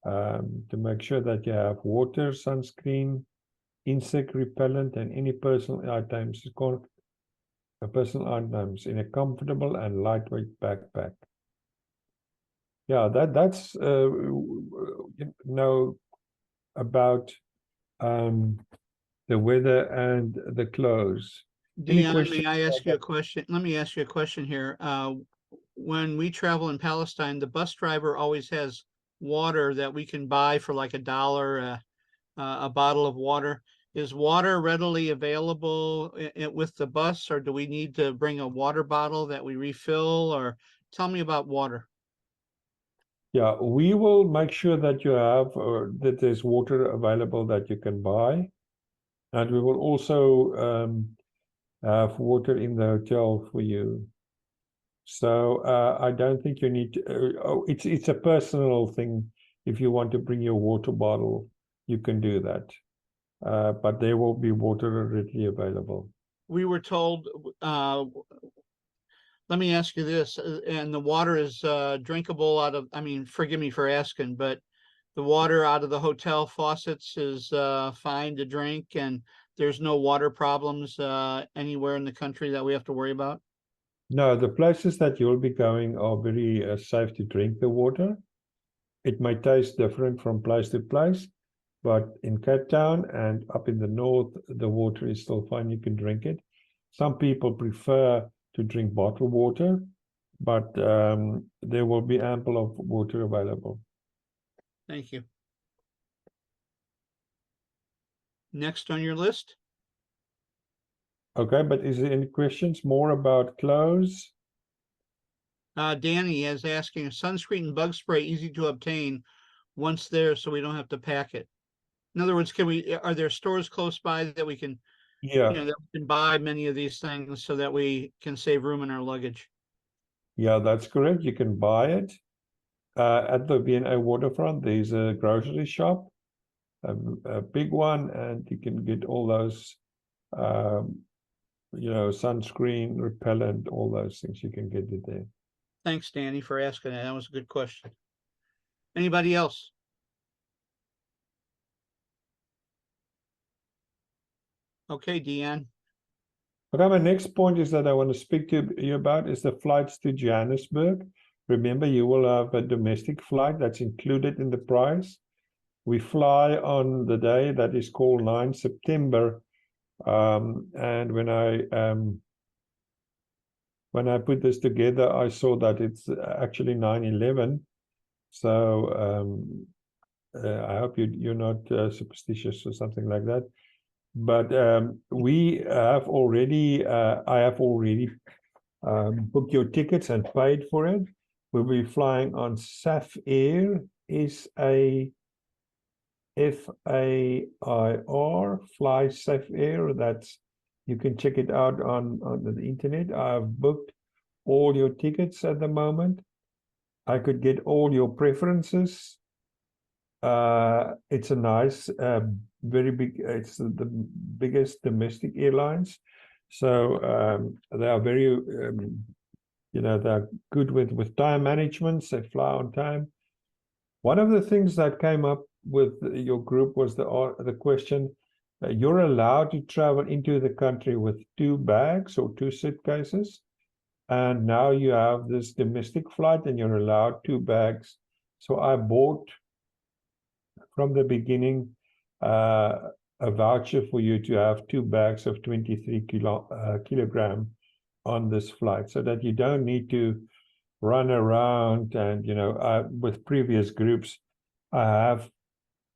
F: to make sure that you have water, sunscreen, insect repellent, and any personal items in a comfortable and lightweight backpack. Yeah, that's about the weather and the clothes.
C: Dion, may I ask you a question? Let me ask you a question here. When we travel in Palestine, the bus driver always has water that we can buy for like $1, a bottle of water. Is water readily available with the bus, or do we need to bring a water bottle that we refill? Or tell me about water.
F: Yeah, we will make sure that you have that there's water available that you can buy, and we will also have water in the hotel for you. So I don't think you need to, it's a personal thing. If you want to bring your water bottle, you can do that. But there will be water readily available.
C: We were told, let me ask you this, and the water is drinkable out of, I mean, forgive me for asking, but the water out of the hotel faucets is fine to drink, and there's no water problems anywhere in the country that we have to worry about?
F: No, the places that you'll be going are very safe to drink the water. It may taste different from place to place, but in Cape Town and up in the north, the water is still fine. You can drink it. Some people prefer to drink bottled water, but there will be ample of water available.
C: Thank you. Next on your list?
F: Okay, but is there any questions more about clothes?
C: Danny is asking, sunscreen and bug spray easy to obtain once there, so we don't have to pack it. In other words, are there stores close by that we can,
F: Yeah,
C: that we can buy many of these things so that we can save room in our luggage?
F: yeah, that's correct. You can buy it at the V&A Waterfront. There's a grocery shop, a big one, and you can get all those, sunscreen, repellent, all those things. You can get it there.
C: Thanks, Danny, for asking that. That was a good question. Anybody else? Okay, Deanne.
F: Okay, my next point is that I want to speak to you about is the flights to Johannesburg. Remember, you will have a domestic flight that's included in the price. We fly on the day that is called 9 September. And when I put this together, I saw that it's actually 9/11. So I hope you're not superstitious or something like that. But we have already, I have already booked your tickets and paid for it. We'll be flying on SAF Air, SAFAIR, Fly SAF Air. That's, you can check it out on the internet. I've booked all your tickets at the moment. I could get all your preferences. It's a nice, very big, it's the biggest domestic airlines. So they are very, they're good with time management. They fly on time. One of the things that came up with your group was the question, you're allowed to travel into the country with 2 bags or 2 suitcases. And now you have this domestic flight and you're allowed 2 bags. So I bought from the beginning a voucher for you to have 2 bags of 23 kilogram on this flight, so that you don't need to run around. And with previous groups, I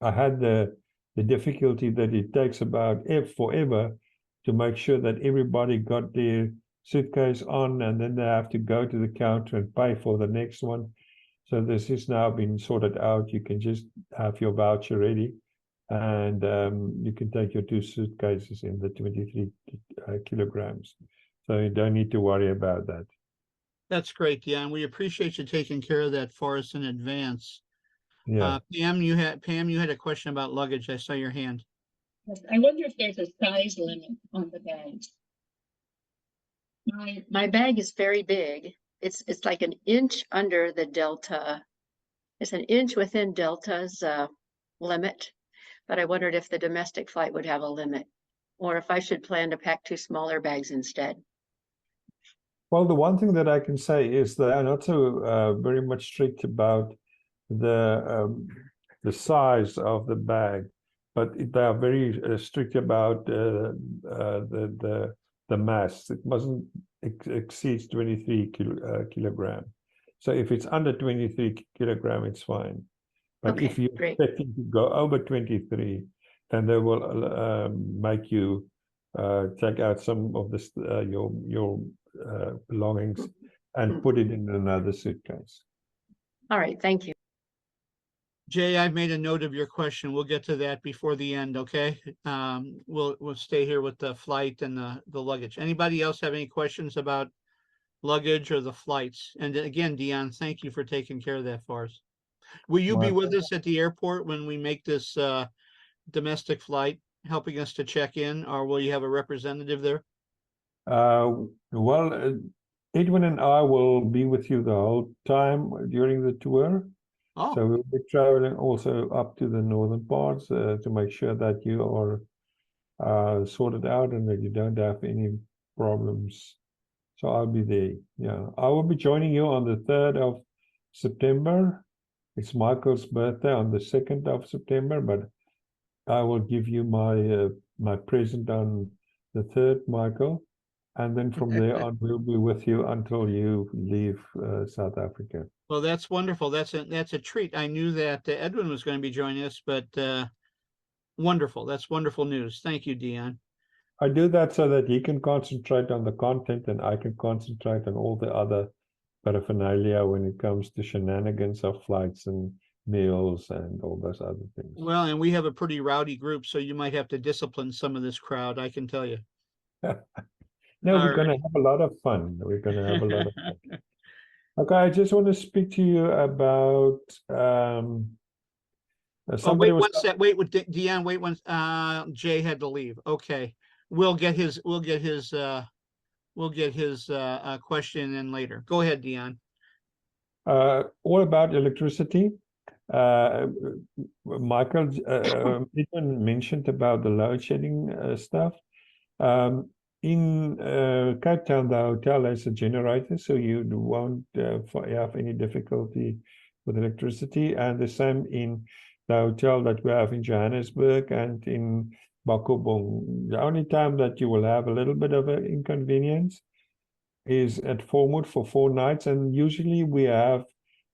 F: had the difficulty that it takes about forever to make sure that everybody got their suitcase on, and then they have to go to the counter and pay for the next one. So this has now been sorted out. You can just have your voucher ready, and you can take your 2 suitcases in the 23 kilograms. So you don't need to worry about that.
C: That's great, Deanne. We appreciate you taking care of that for us in advance.
F: Yeah.
C: Pam, you had a question about luggage. I saw your hand.
B: I wonder if there's a size limit on the bags. My bag is very big. It's like an inch under the Delta. It's an inch within Delta's limit, but I wondered if the domestic flight would have a limit, or if I should plan to pack 2 smaller bags instead.
F: Well, the one thing that I can say is that I'm not so very much strict about the size of the bag, but they are very strict about the mass. It mustn't exceed 23 kilogram. So if it's under 23 kilogram, it's fine. But
B: Okay,
F: if you're
B: great.
F: expecting to go over 23, then they will make you take out some of this your belongings and put it in another suitcase.
B: All right, thank you.
C: Jay, I've made a note of your question. We'll get to that before the end, okay? We'll stay here with the flight and the luggage. Anybody else have any questions about luggage or the flights? And again, Deanne, thank you for taking care of that for us. Will you be with us at the airport when we make this domestic flight, helping us to check in, or will you have a representative there?
F: Well, Edwin and I will be with you the whole time during the tour.
C: Oh,
F: So we'll be traveling also up to the northern parts to make sure that you are sorted out and that you don't have any problems. So I'll be there. Yeah, I will be joining you on the 3rd of September. It's Michael's birthday on the 2nd of September, but I will give you my present on the 3rd, Michael. And then from there on, we'll be with you until you leave South Africa.
C: well, that's wonderful. That's a treat. I knew that Edwin was going to be joining us, but wonderful. That's wonderful news. Thank you, Deanne.
F: I do that so that he can concentrate on the content and I can concentrate on all the other paraphernalia when it comes to shenanigans of flights and meals and all those other things.
C: Well, and we have a pretty rowdy group, so you might have to discipline some of this crowd, I can tell you.
F: No,
C: All
F: we're going to have a lot of fun. We're going to have a lot of fun. Okay, I just want to speak to you about
C: Oh,
F: somebody
C: wait
F: was
C: one sec, wait, with Deanne, wait one, Jay had to leave. Okay. We'll get his question in later. Go ahead, Deanne.
F: all about electricity. Michael even mentioned about the load shedding stuff. In Cape Town, the hotel has a generator, so you won't have any difficulty with electricity. And the same in the hotel that we have in Johannesburg and in Bakubong. The only time that you will have a little bit of an inconvenience is at Formood for 4 nights, and usually we have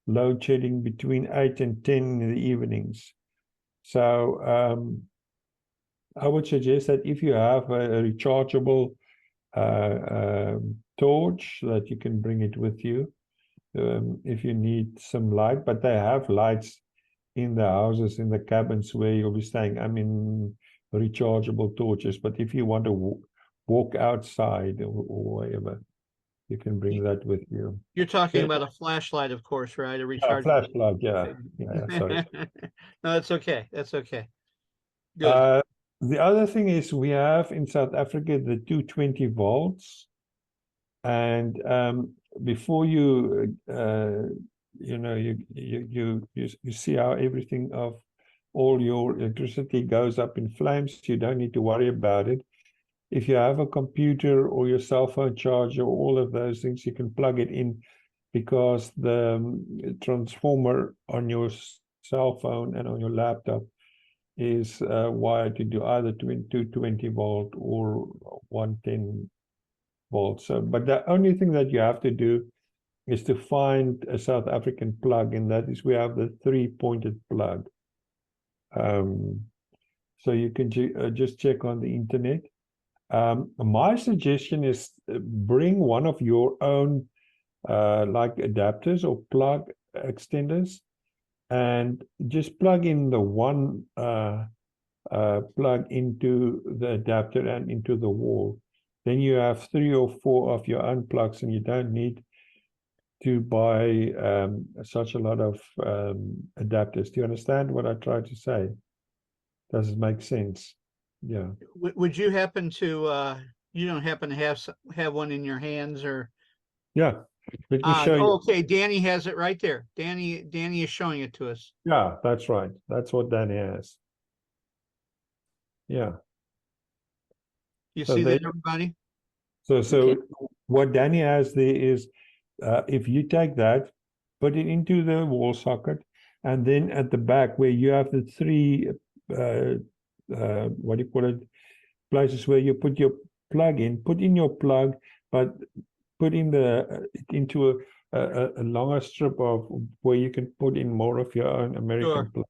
F: load shedding between 8 and 10 in the evenings. So I would suggest that if you have a rechargeable torch, that you can bring it with you if you need some light. But they have lights in the houses, in the cabins where you'll be staying. I mean, rechargeable torches. But if you want to walk outside or whatever, you can bring that with you.
C: You're talking
F: Yeah.
C: about a flashlight, of course, right? A
F: Yeah,
C: rechargeable.
F: flashlight, yeah. Sorry.
C: No, that's okay. That's okay. Good.
F: The other thing is we have in South Africa the 220 volts, and before you you see how everything of all your electricity goes up in flames. You don't need to worry about it. If you have a computer or your cell phone charger, all of those things, you can plug it in, because the transformer on your cell phone and on your laptop is wired to do either 220 volt or 110 volts. So, but the only thing that you have to do is to find a South African plug, and that is we have the 3-pointed plug. So you can just check on the internet. My suggestion is bring one of your own like adapters or plug extenders, and just plug in the one plug into the adapter and into the wall. Then you have 3 or 4 of your own plugs, and you don't need to buy such a lot of adapters. Do you understand what I tried to say? Does it make sense? Yeah.
C: Would you happen to you don't happen to have one in your hands, or?
F: Yeah. Let me show you.
C: Okay, Danny has it right there. Danny is showing it to us.
F: Yeah, that's right. That's what Danny has. Yeah.
C: You
F: So
C: see that,
F: there-
C: everybody?
F: So
G: Okay.
F: what Danny has there is, if you take that, put it into the wall socket, and then at the back where you have the 3, what do you call it, places where you put your plug in, put in your plug, but put in into a longer strip of where you can put in more of your own American
C: Sure.
F: plug,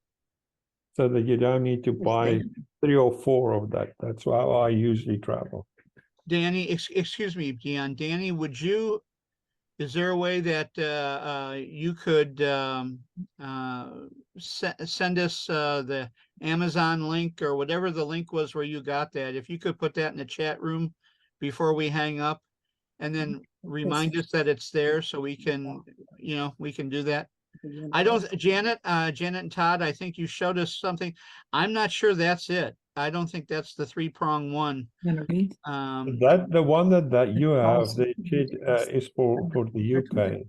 F: so that you don't need to buy 3 or 4 of that. That's how I usually travel.
C: Danny, excuse me, Dion. Danny, is there a way that you could send us the Amazon link, or whatever the link was where you got that? If you could put that in the chat room before we hang up, and then remind us that it's there, so we can, we can do that. I don't, Janet and Todd, I think you showed us something. I'm not sure that's it. I don't think that's the 3-prong one.
F: That the one that you have, the kit is for the UK.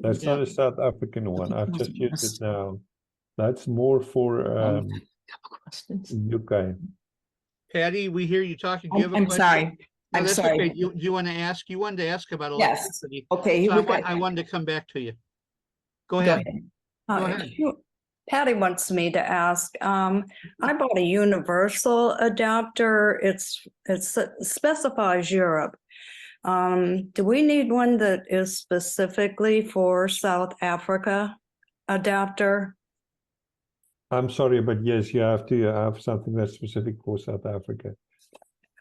F: That's not a South African one. I've just used it now. That's more for UK.
C: Patty, we hear you talking. Do you have a
G: I'm
C: question?
G: sorry.
C: No,
G: I'm
C: that's
G: sorry.
C: okay. You want to ask? You wanted to ask about
G: Yes.
C: electricity.
G: Okay.
C: So
G: here we go.
C: I wanted to come back to you. Go
G: Go
C: ahead.
G: ahead.
C: Go ahead.
H: Patty wants me to ask, I bought a universal adapter. It specifies Europe. Do we need one that is specifically for South Africa adapter?
F: I'm sorry, but yes, you have to have something that's specific for South Africa.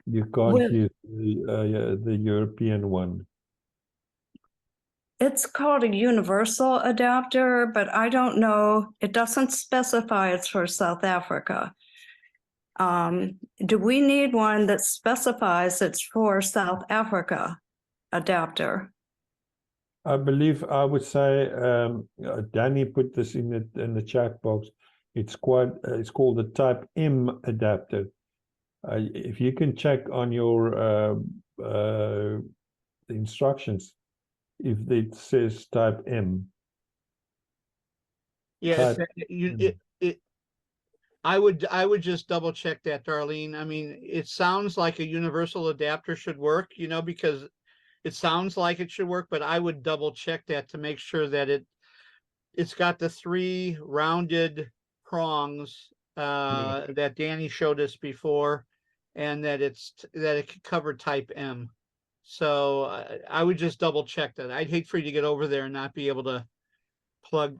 F: You can't
H: Well-
F: use the European one.
H: it's called a universal adapter, but I don't know, it doesn't specify it's for South Africa. Do we need one that specifies it's for South Africa adapter?
F: I believe I would say Danny put this in the chat box. It's called the Type M adapter. If you can check on your instructions, if it says Type M.
C: Yeah,
F: Type
C: I would just double check that, Darlene. I mean, it sounds like a universal adapter should work, you know, because it sounds like it should work, but I would double check that to make sure that it's got the 3 rounded prongs that Danny showed us before, and that it could cover Type M. So I would just double check that. I'd hate for you to get over there and not be able to plug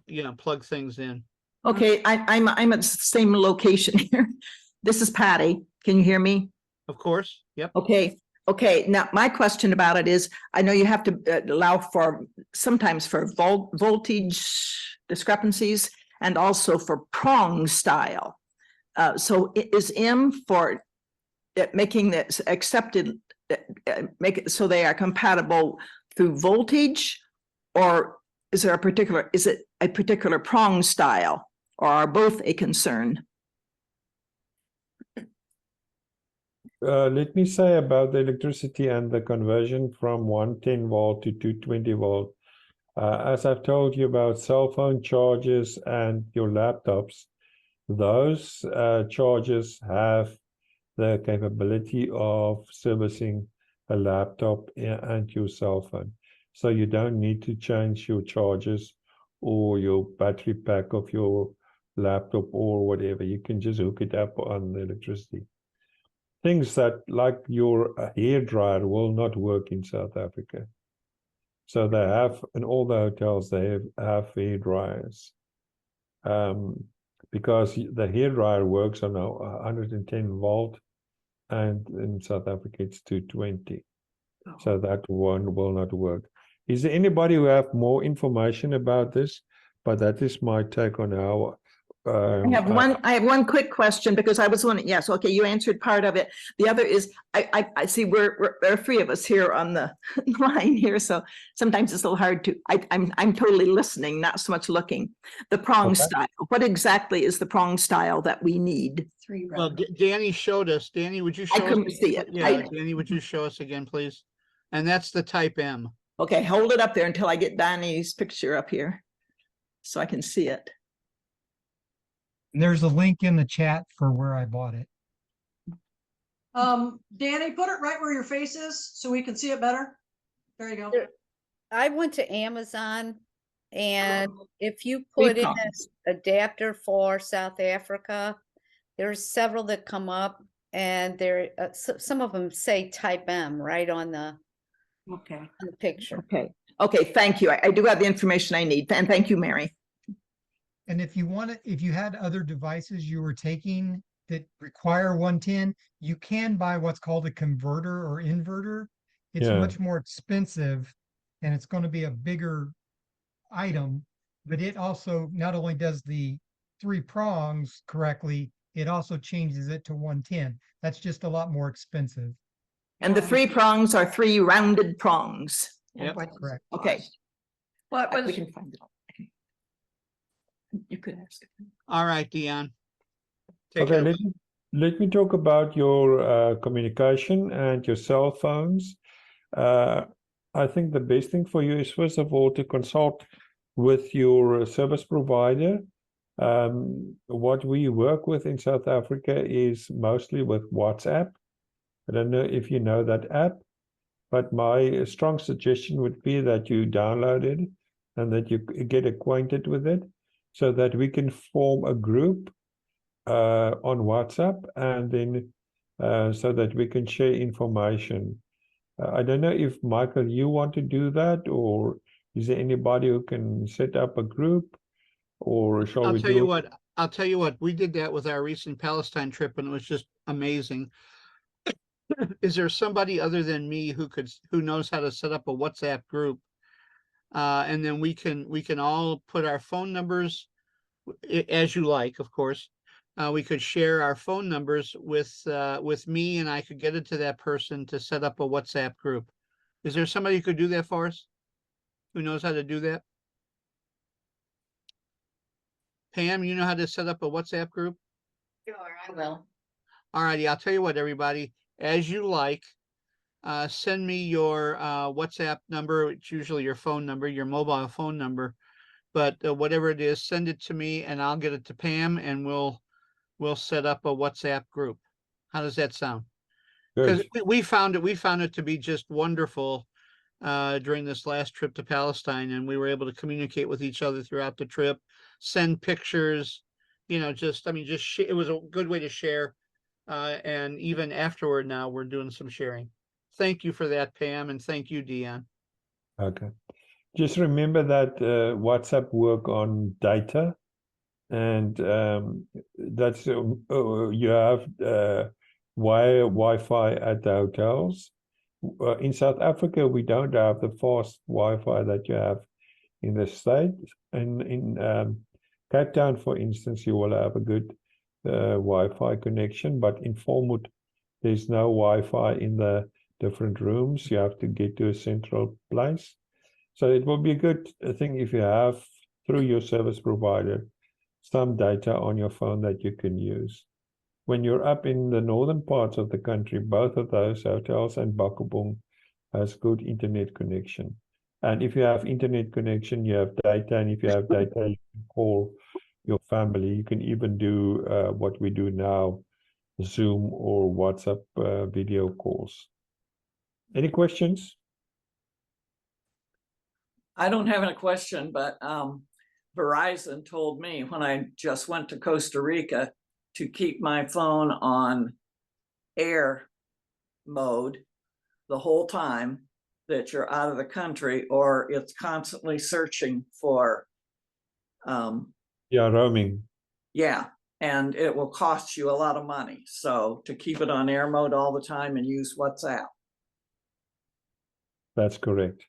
C: things in.
G: Okay, I'm at the same location here. This is Patty. Can you hear me?
C: Of course. Yep.
G: Okay. Now, my question about it is, I know you have to allow for sometimes for voltage discrepancies and also for prong style. So is M for making this accepted, make it so they are compatible through voltage, or is it a particular prong style, or are both a concern?
F: Let me say about the electricity and the conversion from 110 volt to 220 volt. As I've told you about cell phone chargers and your laptops, those chargers have the capability of servicing a laptop and your cell phone. So you don't need to change your chargers or your battery pack of your laptop or whatever. You can just hook it up on the electricity. Things that, like your hair dryer, will not work in South Africa. So they have, in all the hotels, they have hair dryers. Because the hair dryer works on a 110 volt, and in South Africa it's 220. So that one will not work. Is there anybody who have more information about this? But that is my take on how.
G: I have one quick question, because I was wondering, yes, okay, you answered part of it. The other is, I see there are 3 of us here on the line here, so sometimes it's a little hard to, I'm totally listening, not so much looking. The prong style, what exactly is the prong style that we need?
B: 3
C: Well,
B: round.
C: Danny showed us. Danny, would you show
G: I couldn't
C: us?
G: see it.
C: Yeah, Danny, would you show us again, please? And that's the Type M.
G: Okay, hold it up there until I get Danny's picture up here, so I can see it.
I: There's a link in the chat for where I bought it.
D: Danny, put it right where your face is so we can see it better. There you go.
J: I went to Amazon, and if you put in an adapter for South Africa, there's several that come up, and there some of them say Type M right on the picture.
G: Okay, thank you. I do have the information I need, and thank you, Mary.
I: And if you had other devices you were taking that require 110, you can buy what's called a converter or inverter. It's much more expensive, and it's going to be a bigger item, but it also not only does the 3 prongs correctly, it also changes it to 110. That's just a lot more expensive.
G: And the 3 prongs are 3 rounded prongs.
C: Yep.
I: Correct.
G: Okay.
B: What
G: We
B: was,
G: can find it. You could ask it.
C: All right, Dion. Take
F: Okay,
C: it.
F: let me talk about your communication and your cell phones. I think the best thing for you is, first of all, to consult with your service provider. What we work with in South Africa is mostly with WhatsApp. I don't know if you know that app, but my strong suggestion would be that you download it and that you get acquainted with it, so that we can form a group on WhatsApp, and then so that we can share information. I don't know if, Michael, you want to do that, or is there anybody who can set up a group, or shall
C: I'll
F: we
C: tell
F: do
C: you
F: it?
C: what. I'll tell you what. We did that with our recent Palestine trip, and it was just amazing. Is there somebody other than me who knows how to set up a WhatsApp group And then we can all put our phone numbers as you like, of course. We could share our phone numbers with me, and I could get it to that person to set up a WhatsApp group. Is there somebody who could do that for us? Who knows how to do that? Pam, you know how to set up a WhatsApp group?
B: Sure, I will.
C: All righty, I'll tell you what, everybody, as you like, send me your WhatsApp number. It's usually your phone number, your mobile phone number, but whatever it is, send it to me and I'll get it to Pam, and we'll set up a WhatsApp group. How does that sound? Because we found it to be just wonderful during this last trip to Palestine, and we were able to communicate with each other throughout the trip, send pictures, it was a good way to share. And even afterward now we're doing some sharing. Thank you for that, Pam, and thank you, Dion.
F: Okay. Just remember that WhatsApp work on data, and that's you have Wi-Fi at the hotels. In South Africa, we don't have the fast Wi-Fi that you have in the States. And in Cape Town, for instance, you will have a good Wi-Fi connection, but in Falmouth, there's no Wi-Fi in the different rooms. You have to get to a central place. So it will be a good thing if you have, through your service provider, some data on your phone that you can use. When you're up in the northern parts of the country, both of those hotels and Bakubung has good internet connection. And if you have internet connection, you have data, and if you have data, you can call your family. You can even do what we do now, Zoom or WhatsApp video calls. Any questions?
K: I don't have any question, but Verizon told me when I just went to Costa Rica to keep my phone on air mode the whole time that you're out of the country, or it's constantly searching for
F: roaming.
K: Yeah, and it will cost you a lot of money. So to keep it on air mode all the time and use WhatsApp.
F: That's correct.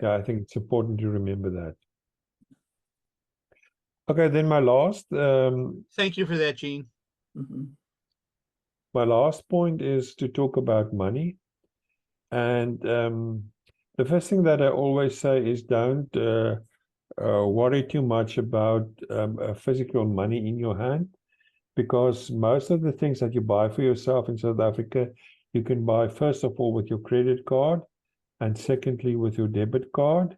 F: Yeah, I think it's important to remember that. Okay, then my last
C: thank you for that, Gene.
F: My last point is to talk about money. And the first thing that I always say is don't worry too much about physical money in your hand, because most of the things that you buy for yourself in South Africa, you can buy first of all with your credit card, and secondly with your debit card.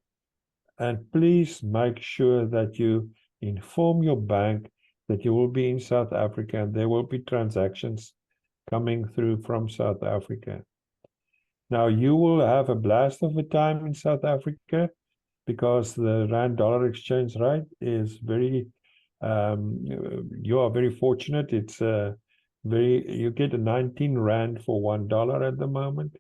F: And please make sure that you inform your bank that you will be in South Africa and there will be transactions coming through from South Africa. Now, you will have a blast of a time in South Africa because the Rand-dollar exchange rate is very, you are very fortunate. It's you get a 19 Rand for $1 at the moment,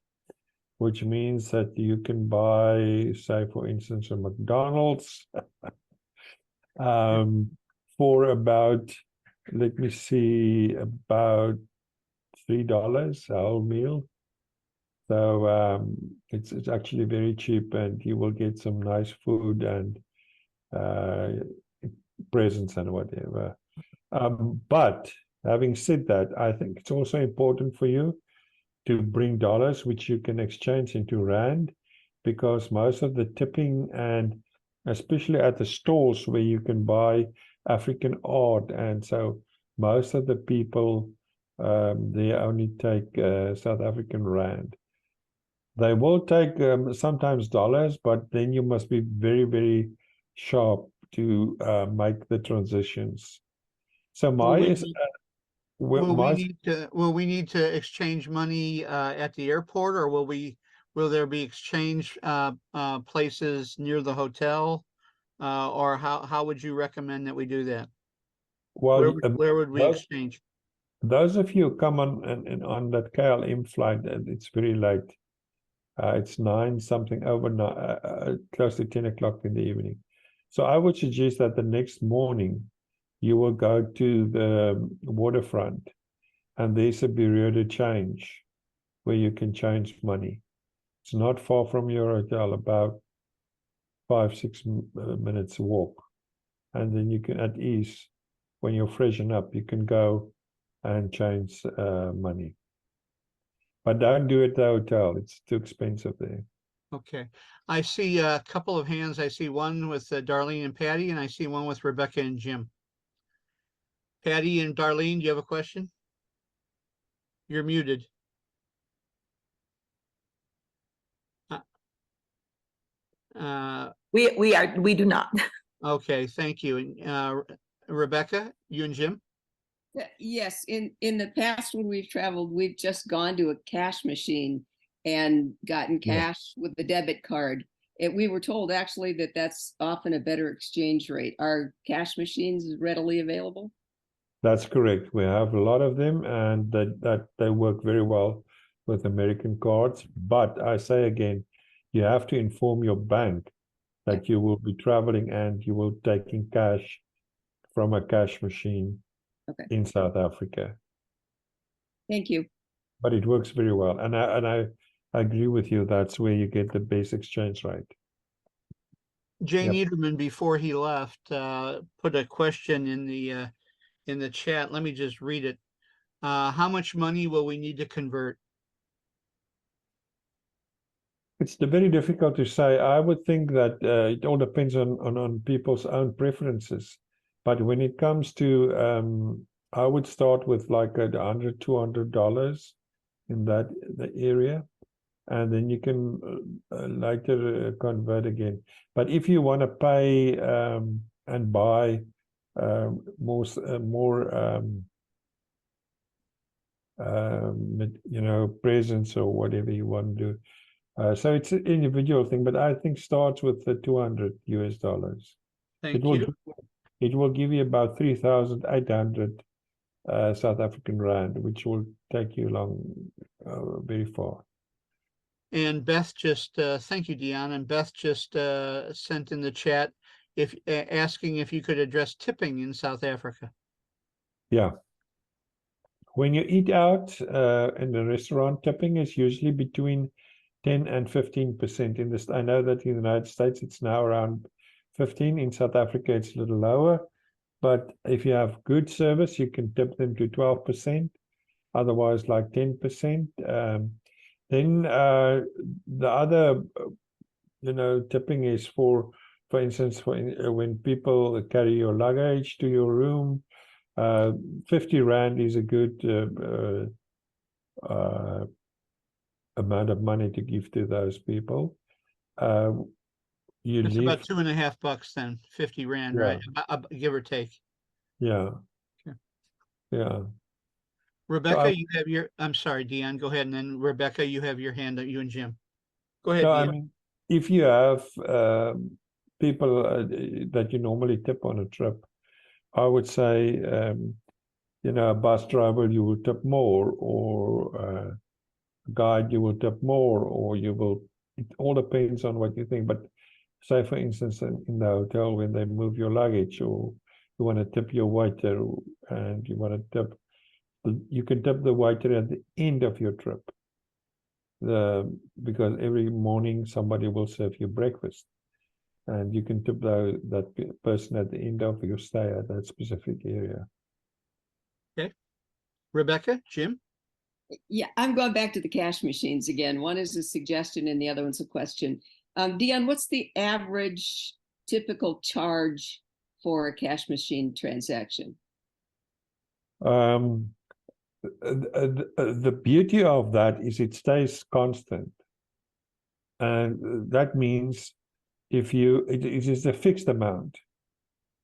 F: which means that you can buy, say, for instance, a McDonald's for about, let me see, about $3 a whole meal. So it's actually very cheap, and you will get some nice food and presents and whatever. But having said that, I think it's also important for you to bring dollars, which you can exchange into Rand, because most of the tipping, and especially at the stores where you can buy African art, and so most of the people, they only take South African Rand. They will take sometimes dollars, but then you must be very, very sharp to make the transitions. So
C: will we need to exchange money at the airport, or will there be exchange places near the hotel, or how would you recommend that we do that?
F: Well,
C: where would we exchange?
F: Those of you who come on that KLM flight, it's very late. It's 9 something over, close to 10 o'clock in the evening. So I would suggest that the next morning you will go to the waterfront, and there's a bureau de change where you can change money. It's not far from your hotel, about 5-6 minutes walk, and then you can at ease, when you're freshen up, you can go and change money. But don't do it at the hotel. It's too expensive there.
C: Okay, I see a couple of hands. I see one with Darlene and Patty, and I see one with Rebecca and Jim. Patty and Darlene, do you have a question? You're muted.
G: We do not.
C: Okay, thank you. And Rebecca, you and Jim?
L: Yes, in the past when we've traveled, we've just gone to a cash machine and gotten cash with the debit card. We were told actually that that's often a better exchange rate. Are cash machines readily available?
F: That's correct. We have a lot of them, and that they work very well with American cards. But I say again, you have to inform your bank that you will be traveling and you will be taking cash from a cash machine in South Africa.
L: Thank you.
F: But it works very well, and I agree with you. That's where you get the best exchange rate.
C: Jane Ederman, before he left, put a question in the chat. Let me just read it. How much money will we need to convert?
F: It's very difficult to say. I would think that it all depends on people's own preferences. But when it comes to, I would start with like $100, $200 in the area, and then you can later convert again. But if you want to pay and buy more presents or whatever you want to do. So it's an individual thing, but I think starts with the $200 US.
C: Thank you.
F: It will give you about 3,800 South African rand, which will take you very far.
C: And Beth just thank you, Dion. And Beth just sent in the chat asking if you could address tipping in South Africa.
F: Yeah. When you eat out in the restaurant, tipping is usually between 10 and 15%. In this, I know that in the United States it's now around 15. In South Africa it's a little lower, but if you have good service, you can tip them to 12%. Otherwise, like 10%. Then the other, tipping is for instance, when people carry your luggage to your room. 50 rand is a good amount of money to give to those people.
C: It's about $2.50 then, 50 rand, right? Give or take.
F: Yeah.
C: Okay.
F: Yeah.
C: Rebecca, you have your, I'm sorry, Dion, go ahead. And then Rebecca, you have your hand up, you and Jim. Go ahead, Dion.
F: I mean, if you have people that you normally tip on a trip, I would say, a bus driver, you will tip more, or a guide, you will tip more, or you will, it all depends on what you think. But say, for instance, in the hotel, when they move your luggage, or you want to tip your waiter, and you want to tip, you can tip the waiter at the end of your trip. Because every morning somebody will serve you breakfast. And you can tip that person at the end of your stay at that specific area.
C: Okay. Rebecca, Jim?
L: Yeah, I'm going back to the cash machines again. One is a suggestion and the other one's a question. Dion, what's the average typical charge for a cash machine transaction?
F: The beauty of that is it stays constant. And that means it is a fixed amount.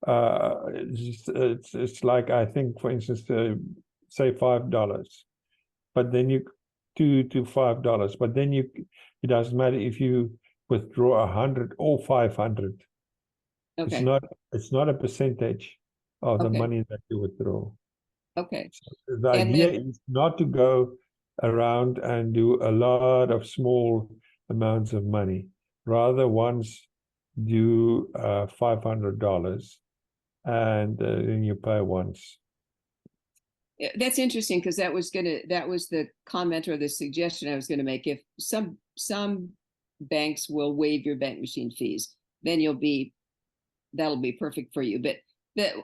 F: It's like, I think, for instance, say $5, but then you $2 to $5, but then it doesn't matter if you withdraw 100 or 500.
L: Okay.
F: It's not a percentage of the money that you withdraw.
L: Okay.
F: So the idea is not to go around and do a lot of small amounts of money. Rather, once do $500, and then you pay once.
L: That's interesting, because that was the comment or the suggestion I was going to make. If some banks will waive your bank machine fees, then that'll be perfect for you. But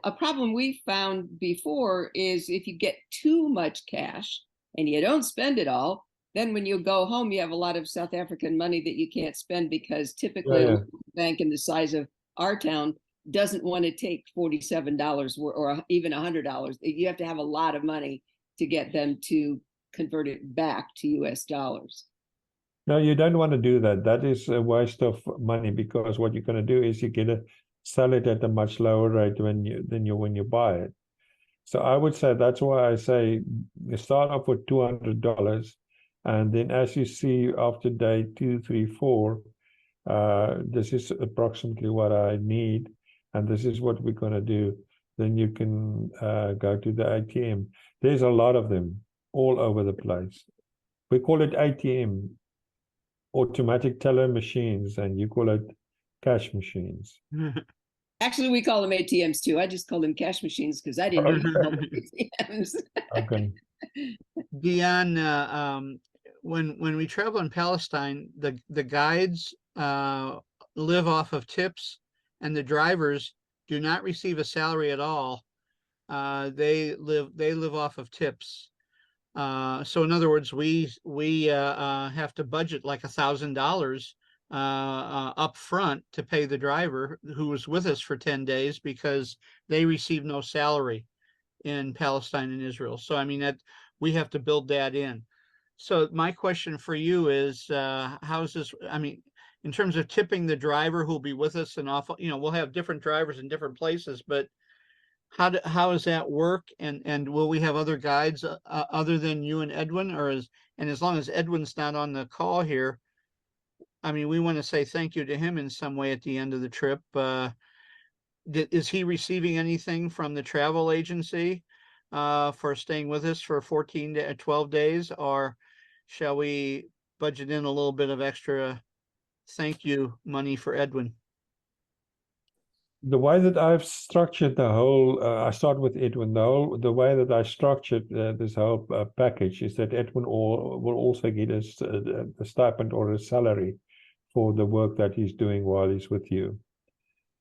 L: a problem we found before is if you get too much cash and you don't spend it all, then when you go home, you have a lot of South African money that you can't spend because typically a bank in the size of our town doesn't want to take $47 or even $100. You have to have a lot of money to get them to convert it back to US dollars.
F: No, you don't want to do that. That is a waste of money, because what you're going to do is you're going to sell it at a much lower rate when you buy it. So I would say that's why I say you start off with $200, and then as you see after day 2, 3, 4, this is approximately what I need, and this is what we're going to do. Then you can go to the ATM. There's a lot of them all over the place. We call it ATM, automatic teller machines, and you call it cash machines.
L: Actually, we call them ATMs too. I just call them cash machines because I didn't know you called them ATMs.
F: Okay.
C: Dion, when we travel in Palestine, the guides live off of tips, and the drivers do not receive a salary at all. They live off of tips. So in other words, we have to budget like $1,000 up front to pay the driver who was with us for 10 days because they receive no salary in Palestine and Israel. So I mean that we have to build that in. So my question for you is, how is this? I mean, in terms of tipping the driver who'll be with us, and we'll have different drivers in different places, but how does that work? And will we have other guides other than you and Edwin, and as long as Edwin's not on the call here, I mean, we want to say thank you to him in some way at the end of the trip. Is he receiving anything from the travel agency for staying with us for 14 to 12 days, or shall we budget in a little bit of extra thank you money for Edwin?
F: The way that I've structured the whole, I start with Edwin. The way that I structured this whole package is that Edwin will also get a stipend or a salary for the work that he's doing while he's with you.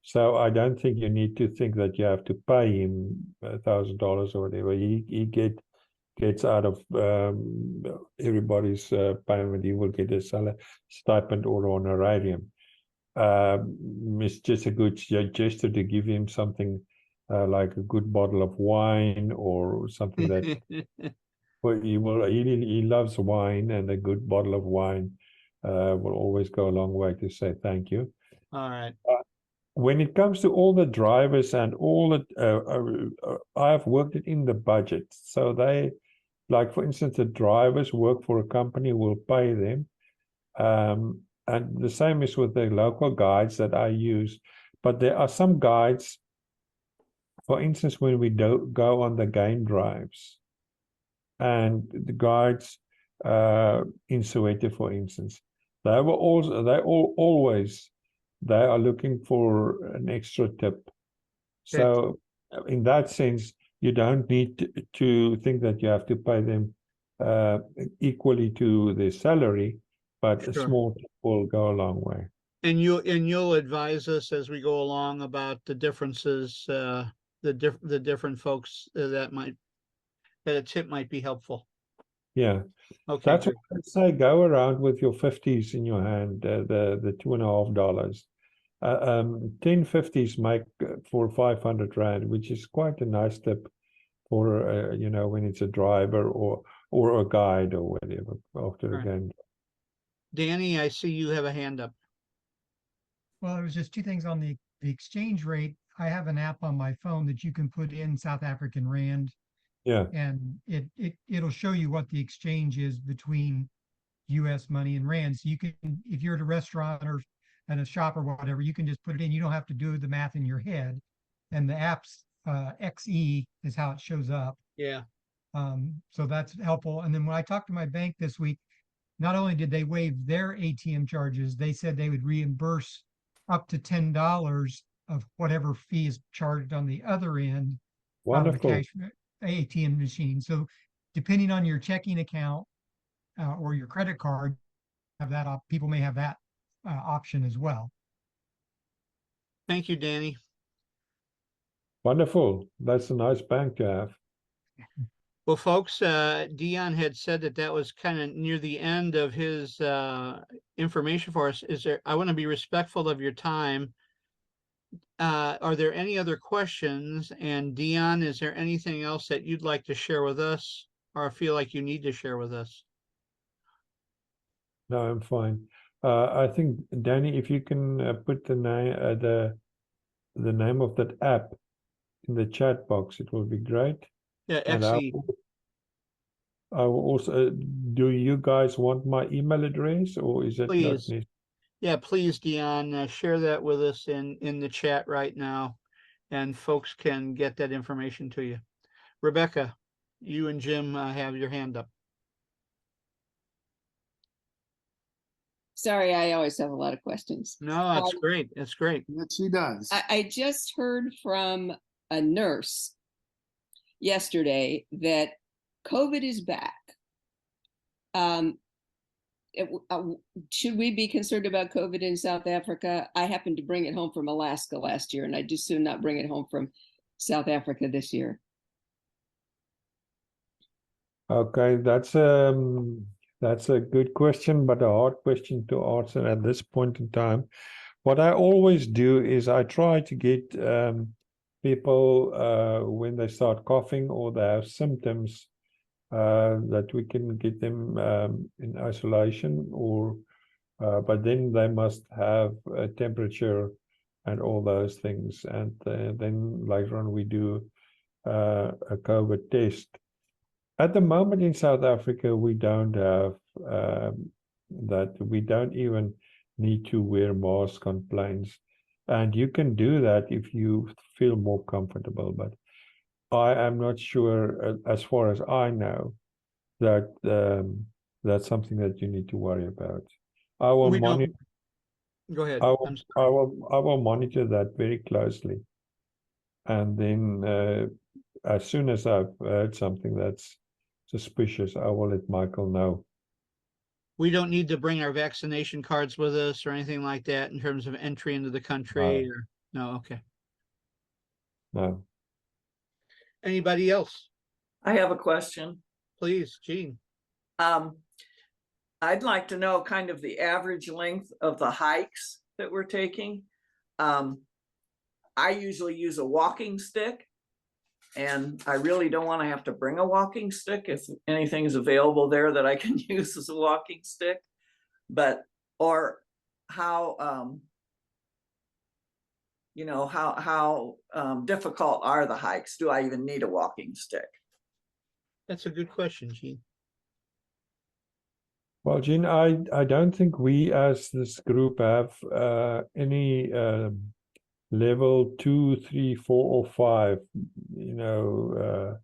F: So I don't think you need to think that you have to pay him $1,000 or whatever. He gets out of everybody's payment. He will get a stipend or honorarium. It's just a good gesture to give him something like a good bottle of wine or something that well, he loves wine, and a good bottle of wine will always go a long way to say thank you.
C: All right.
F: When it comes to all the drivers and all the, I've worked it in the budget. So they, like for instance, the drivers work for a company, will pay them. And the same is with the local guides that I use. But there are some guides, for instance, when we go on the game drives, and the guides in Soweto, for instance, they are looking for an extra tip. So in that sense, you don't need to think that you have to pay them equally to their salary, but a small tip will go a long way.
C: And you'll advise us as we go along about the differences, the different folks that a tip might be helpful.
F: Yeah.
C: Okay.
F: That's what I say. Go around with your 50s in your hand, the $2.50. 10 50s make for 500 Rand, which is quite a nice tip for when it's a driver or a guide or whatever after a game.
C: Danny, I see you have a hand up.
I: Well, it was just two things on the exchange rate. I have an app on my phone that you can put in South African Rand.
F: Yeah.
I: And it'll show you what the exchange is between US money and Rand. So you can, if you're at a restaurant or at a shop or whatever, you can just put it in. You don't have to do the math in your head. And the app's XE is how it shows up.
C: Yeah.
I: So that's helpful. And then when I talked to my bank this week, not only did they waive their ATM charges, they said they would reimburse up to $10 of whatever fee is charged on the other end.
F: Wonderful.
I: Of the cash ATM machine. So depending on your checking account or your credit card, have that people may have that option as well.
C: Thank you, Danny.
F: Wonderful. That's a nice bank to have.
C: Well, folks, Dion had said that that was kind of near the end of his information for us. I want to be respectful of your time. Are there any other questions? And Dion, is there anything else that you'd like to share with us or feel like you need to share with us?
F: No, I'm fine. I think, Danny, if you can put the name of that app in the chat box, it will be great.
C: Yeah,
F: And
C: XE.
F: I will also, do you guys want my email address, or is it not
C: Please.
F: necessary?
C: Yeah, please, Dion, share that with us in the chat right now, and folks can get that information to you. Rebecca, you and Jim have your hand up.
L: Sorry, I always have a lot of questions.
C: No, that's great. That's great.
M: Yes, she does.
L: I just heard from a nurse yesterday that COVID is back. Should we be concerned about COVID in South Africa? I happened to bring it home from Alaska last year, and I just soon not bring it home from South Africa this year.
F: Okay, that's a good question, but a hard question to answer at this point in time. What I always do is I try to get people when they start coughing or they have symptoms, that we can get them in isolation, or but then they must have a temperature and all those things, and then later on we do a COVID test. At the moment in South Africa, we don't have that. We don't even need to wear masks on planes, and you can do that if you feel more comfortable. But I am not sure, as far as I know, that that's something that you need to worry about. I will monitor.
C: Go ahead.
F: I will monitor that very closely, and then as soon as I've heard something that's suspicious, I will let Michael know.
C: We don't need to bring our vaccination cards with us or anything like that in terms of entry into the country. No, okay.
F: No.
C: Anybody else?
K: I have a question.
C: Please, Jean.
K: I'd like to know kind of the average length of the hikes that we're taking. I usually use a walking stick, and I really don't want to have to bring a walking stick if anything's available there that I can use as a walking stick. But, or how, you know, how difficult are the hikes? Do I even need a walking stick?
C: That's a good question, Jean.
F: Well, Jean, I don't think we as this group have any level 2, 3, 4, or 5, you know,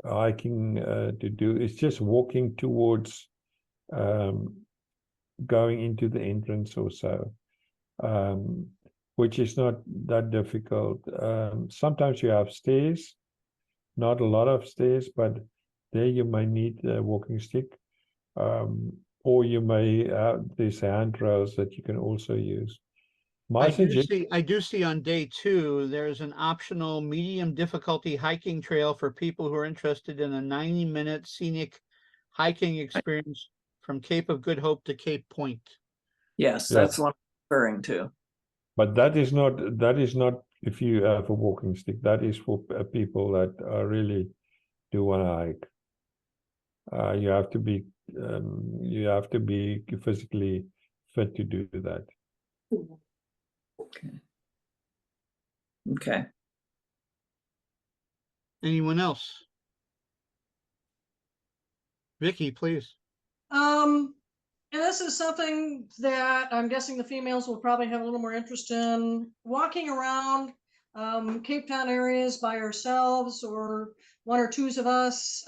F: hiking to do. It's just walking towards going into the entrance or so, which is not that difficult. Sometimes you have stairs, not a lot of stairs, but there you may need a walking stick. Or you may have these handrails that you can also use.
C: I do see on day 2, there's an optional medium difficulty hiking trail for people who are interested in a 90-minute scenic hiking experience from Cape of Good Hope to Cape Point.
K: Yes, that's what I'm referring to.
F: But that is not if you have a walking stick. That is for people that really do want to hike. You have to be physically fit to do that.
K: Okay.
C: Anyone else? Vicky, please.
D: And this is something that I'm guessing the females will probably have a little more interest in. Walking around Cape Town areas by ourselves, or 1 or 2 of us.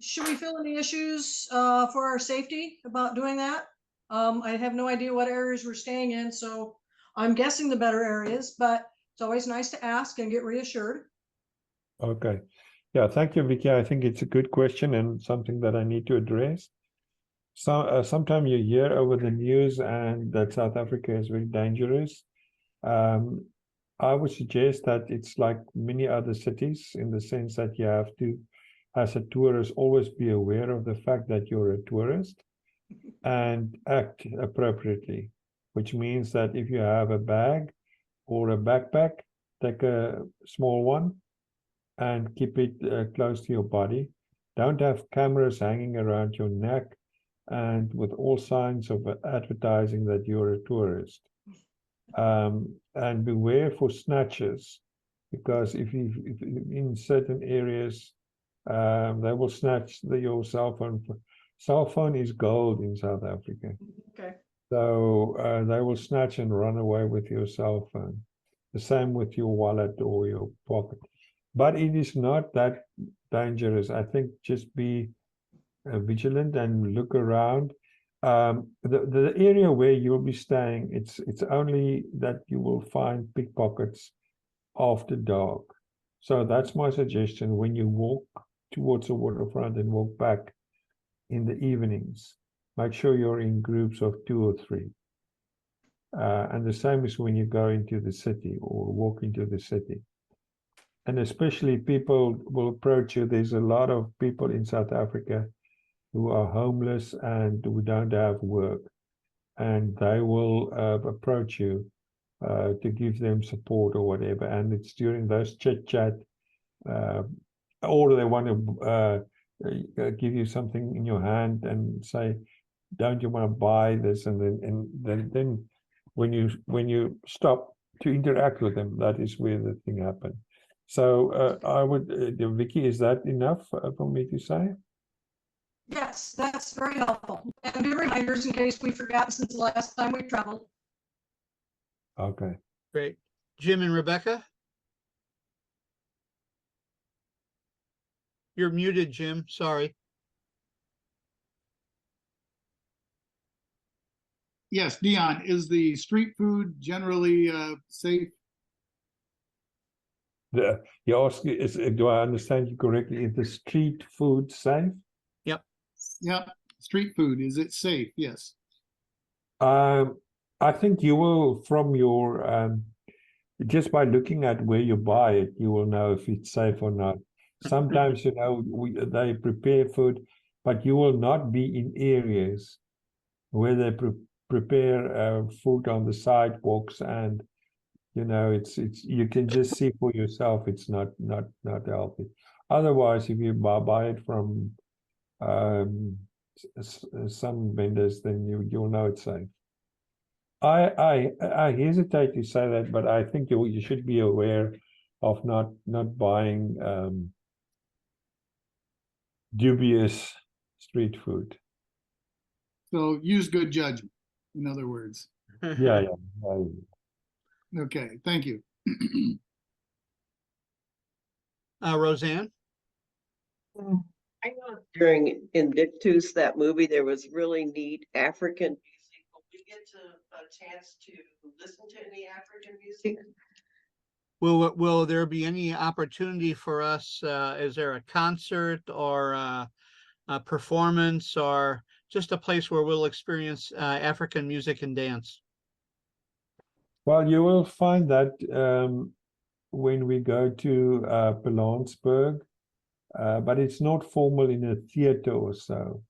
D: Should we feel any issues for our safety about doing that? I have no idea what areas we're staying in, so I'm guessing the better areas, but it's always nice to ask and get reassured.
F: Okay. Yeah, thank you, Vicky. I think it's a good question and something that I need to address. So, sometime you hear over the news and that South Africa is very dangerous. I would suggest that it's like many other cities in the sense that you have to, as a tourist, always be aware of the fact that you're a tourist and act appropriately, which means that if you have a bag or a backpack, take a small one and keep it close to your body. Don't have cameras hanging around your neck and with all signs of advertising that you're a tourist. And beware for snatchers, because if in certain areas, they will snatch your cell phone. Cell phone is gold in South Africa.
D: Okay.
F: So they will snatch and run away with your cell phone. The same with your wallet or your pocket. But it is not that dangerous. I think just be vigilant and look around. The area where you'll be staying, it's only that you will find pickpockets after dark. So that's my suggestion. When you walk towards the waterfront and walk back in the evenings, make sure you're in groups of 2 or 3. And the same is when you go into the city or walk into the city. And especially people will approach you. There's a lot of people in South Africa who are homeless and who don't have work. And they will approach you to give them support or whatever. And it's during those chit-chat, or they want to give you something in your hand and say, don't you want to buy this? And then when you stop to interact with them, that is where the thing happened. So I would, Vicky, is that enough for me to say?
D: Yes, that's very helpful. And be reminders in case we forgot since the last time we traveled.
F: Okay.
C: Great. Jim and Rebecca? You're muted, Jim. Sorry.
M: Yes, Dion, is the street food generally safe?
F: You ask, do I understand you correctly? Is the street food safe?
C: Yep.
M: Yep. Street food, is it safe? Yes.
F: I think you will, from your just by looking at where you buy it, you will know if it's safe or not. Sometimes, you know, they prepare food, but you will not be in areas where they prepare food on the sidewalks, and you know, it's you can just see for yourself. It's not healthy. Otherwise, if you buy it from some vendors, then you'll know it's safe. I hesitate to say that, but I think you should be aware of not buying dubious street food.
M: So use good judgment, in other words.
F: Yeah.
M: Okay, thank you.
C: Roseanne?
N: I know during Invictus, that movie, there was really neat African music. Will we get a chance to listen to any African music?
C: Will there be any opportunity for us? Is there a concert or a performance or just a place where we'll experience African music and dance?
F: Well, you will find that when we go to Pilanesberg, but it's not formal in a theater or so.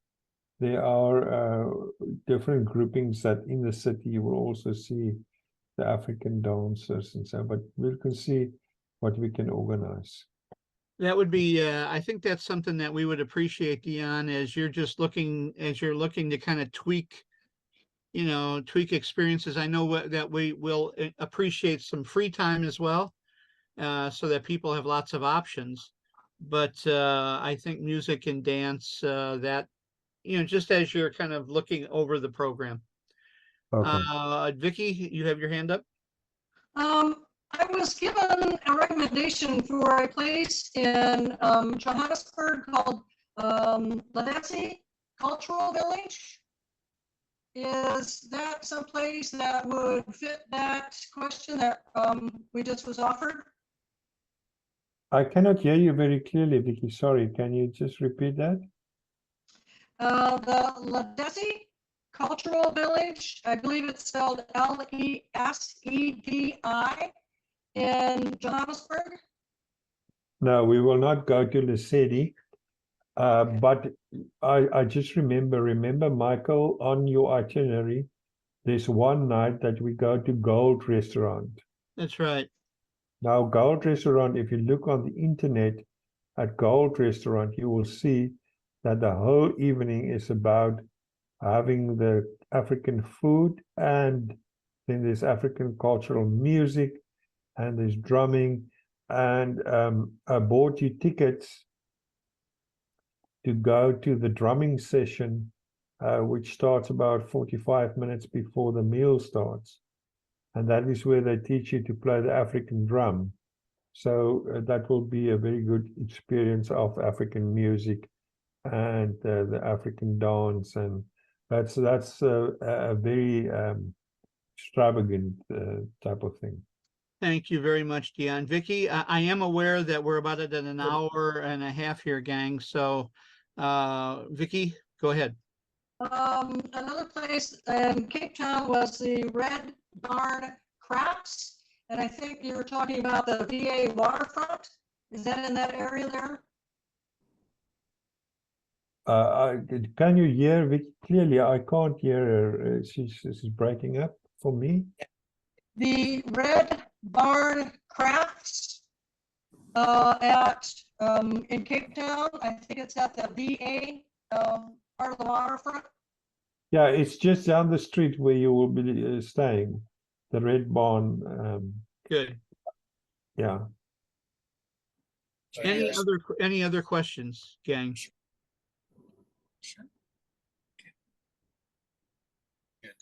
F: There are different groupings that in the city you will also see the African dancers and so, but we can see what we can organize.
C: That would be, I think that's something that we would appreciate, Dion, as you're looking to kind of tweak experiences. I know that we will appreciate some free time as well, so that people have lots of options. But I think music and dance, that, just as you're kind of looking over the program.
F: Okay.
C: Vicky, you have your hand up?
D: I was given a recommendation for a place in Johannesburg called Ladasi Cultural Village. Is that someplace that would fit that question that we just was offered?
F: I cannot hear you very clearly, Vicky. Sorry, can you just repeat that?
D: The Ladasi Cultural Village. I believe it's spelled Lesedi in Johannesburg.
F: No, we will not go to Lesedi. But I just remember, Michael, on your itinerary, there's one night that we go to Gold Restaurant.
C: That's right.
F: Now, Gold Restaurant, if you look on the internet at Gold Restaurant, you will see that the whole evening is about having the African food, and then there's African cultural music, and there's drumming, and I bought you tickets to go to the drumming session, which starts about 45 minutes before the meal starts. And that is where they teach you to play the African drum. So that will be a very good experience of African music and the African dance. And that's a very extravagant type of thing.
C: Thank you very much, Dion. Vicky, I am aware that we're about at an hour and a half here, gang. So, Vicky, go ahead.
D: Another place in Cape Town was the Red Barn Crafts. And I think you were talking about the VA waterfront. Is that in that area there?
F: Can you hear Vicky clearly? I can't hear her. She's breaking up for me.
D: The Red Barn Crafts in Cape Town. I think it's at the VA part of the waterfront.
F: Yeah, it's just down the street where you will be staying. The Red Barn.
C: Good.
F: Yeah.
C: Any other questions, gang?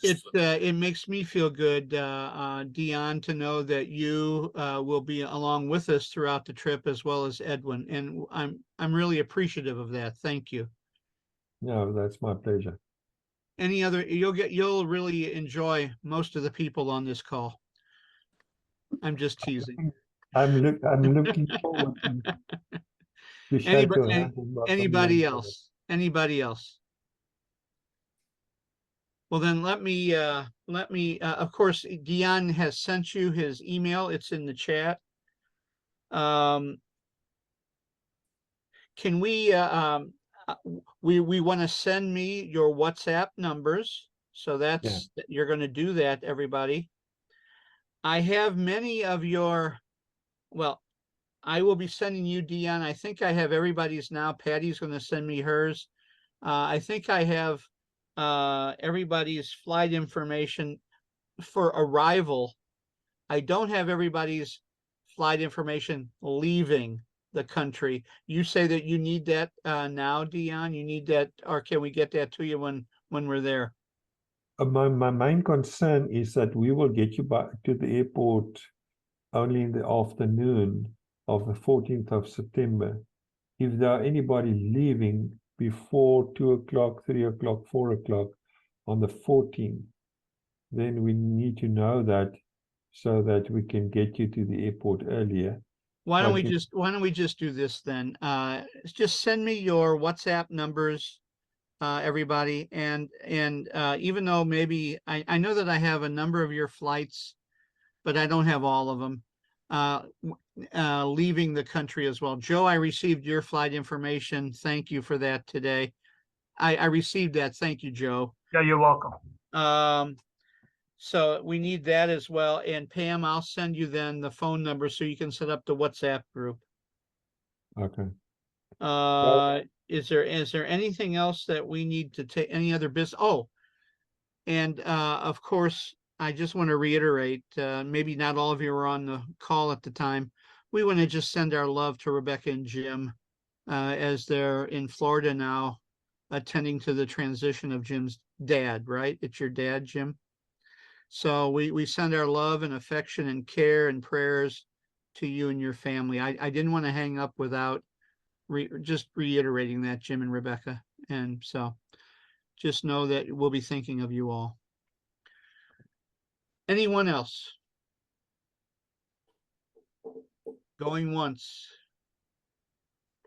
C: It makes me feel good, Dion, to know that you will be along with us throughout the trip, as well as Edwin, and I'm really appreciative of that. Thank you.
F: No, that's my pleasure.
C: You'll really enjoy most of the people on this call. I'm just teasing.
F: I'm looking forward to shake your hand.
C: Anybody else? Anybody else? Well, then let me, of course, Dion has sent you his email. It's in the chat. Can we want to send me your WhatsApp numbers. So that's, you're going to do that, everybody. I have many of your, well, I will be sending you, Dion. I think I have everybody's now. Patty's going to send me hers. I think I have everybody's flight information for arrival. I don't have everybody's flight information leaving the country. You say that you need that now, Dion? You need that, or can we get that to you when we're there?
F: My main concern is that we will get you back to the airport only in the afternoon of the 14th of September. If there are anybody leaving before 2 o'clock, 3 o'clock, 4 o'clock on the 14th, then we need to know that so that we can get you to the airport earlier.
C: Why don't we just do this then? Just send me your WhatsApp numbers, everybody, and even though maybe I know that I have a number of your flights, but I don't have all of them leaving the country as well. Joe, I received your flight information. Thank you for that today. I received that. Thank you, Joe.
O: Yeah, you're welcome.
C: So we need that as well. And Pam, I'll send you then the phone number so you can set up the WhatsApp group.
F: Okay.
C: Is there anything else that we need to take, any other business? Oh, and of course, I just want to reiterate, maybe not all of you were on the call at the time. We want to just send our love to Rebecca and Jim as they're in Florida now, attending to the transition of Jim's dad, right? It's your dad, Jim. So we send our love and affection and care and prayers to you and your family. I didn't want to hang up without just reiterating that, Jim and Rebecca. And so just know that we'll be thinking of you all. Anyone else? Going once,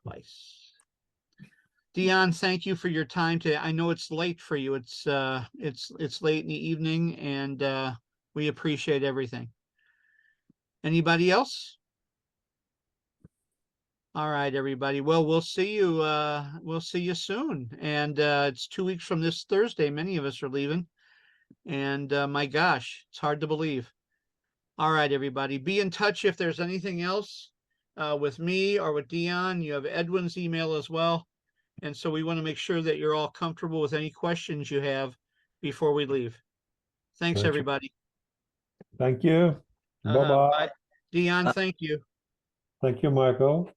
C: twice. Dion, thank you for your time today. I know it's late for you. It's late in the evening, and we appreciate everything. Anybody else? All right, everybody. Well, we'll see you soon. And it's 2 weeks from this Thursday. Many of us are leaving. And my gosh, it's hard to believe. All right, everybody. Be in touch if there's anything else with me or with Dion. You have Edwin's email as well. And so we want to make sure that you're all comfortable with any questions you have before we leave. Thanks,
F: Gotcha.
C: everybody.
F: Thank you. Bye-bye.
C: Dion, thank you.
F: Thank you, Michael.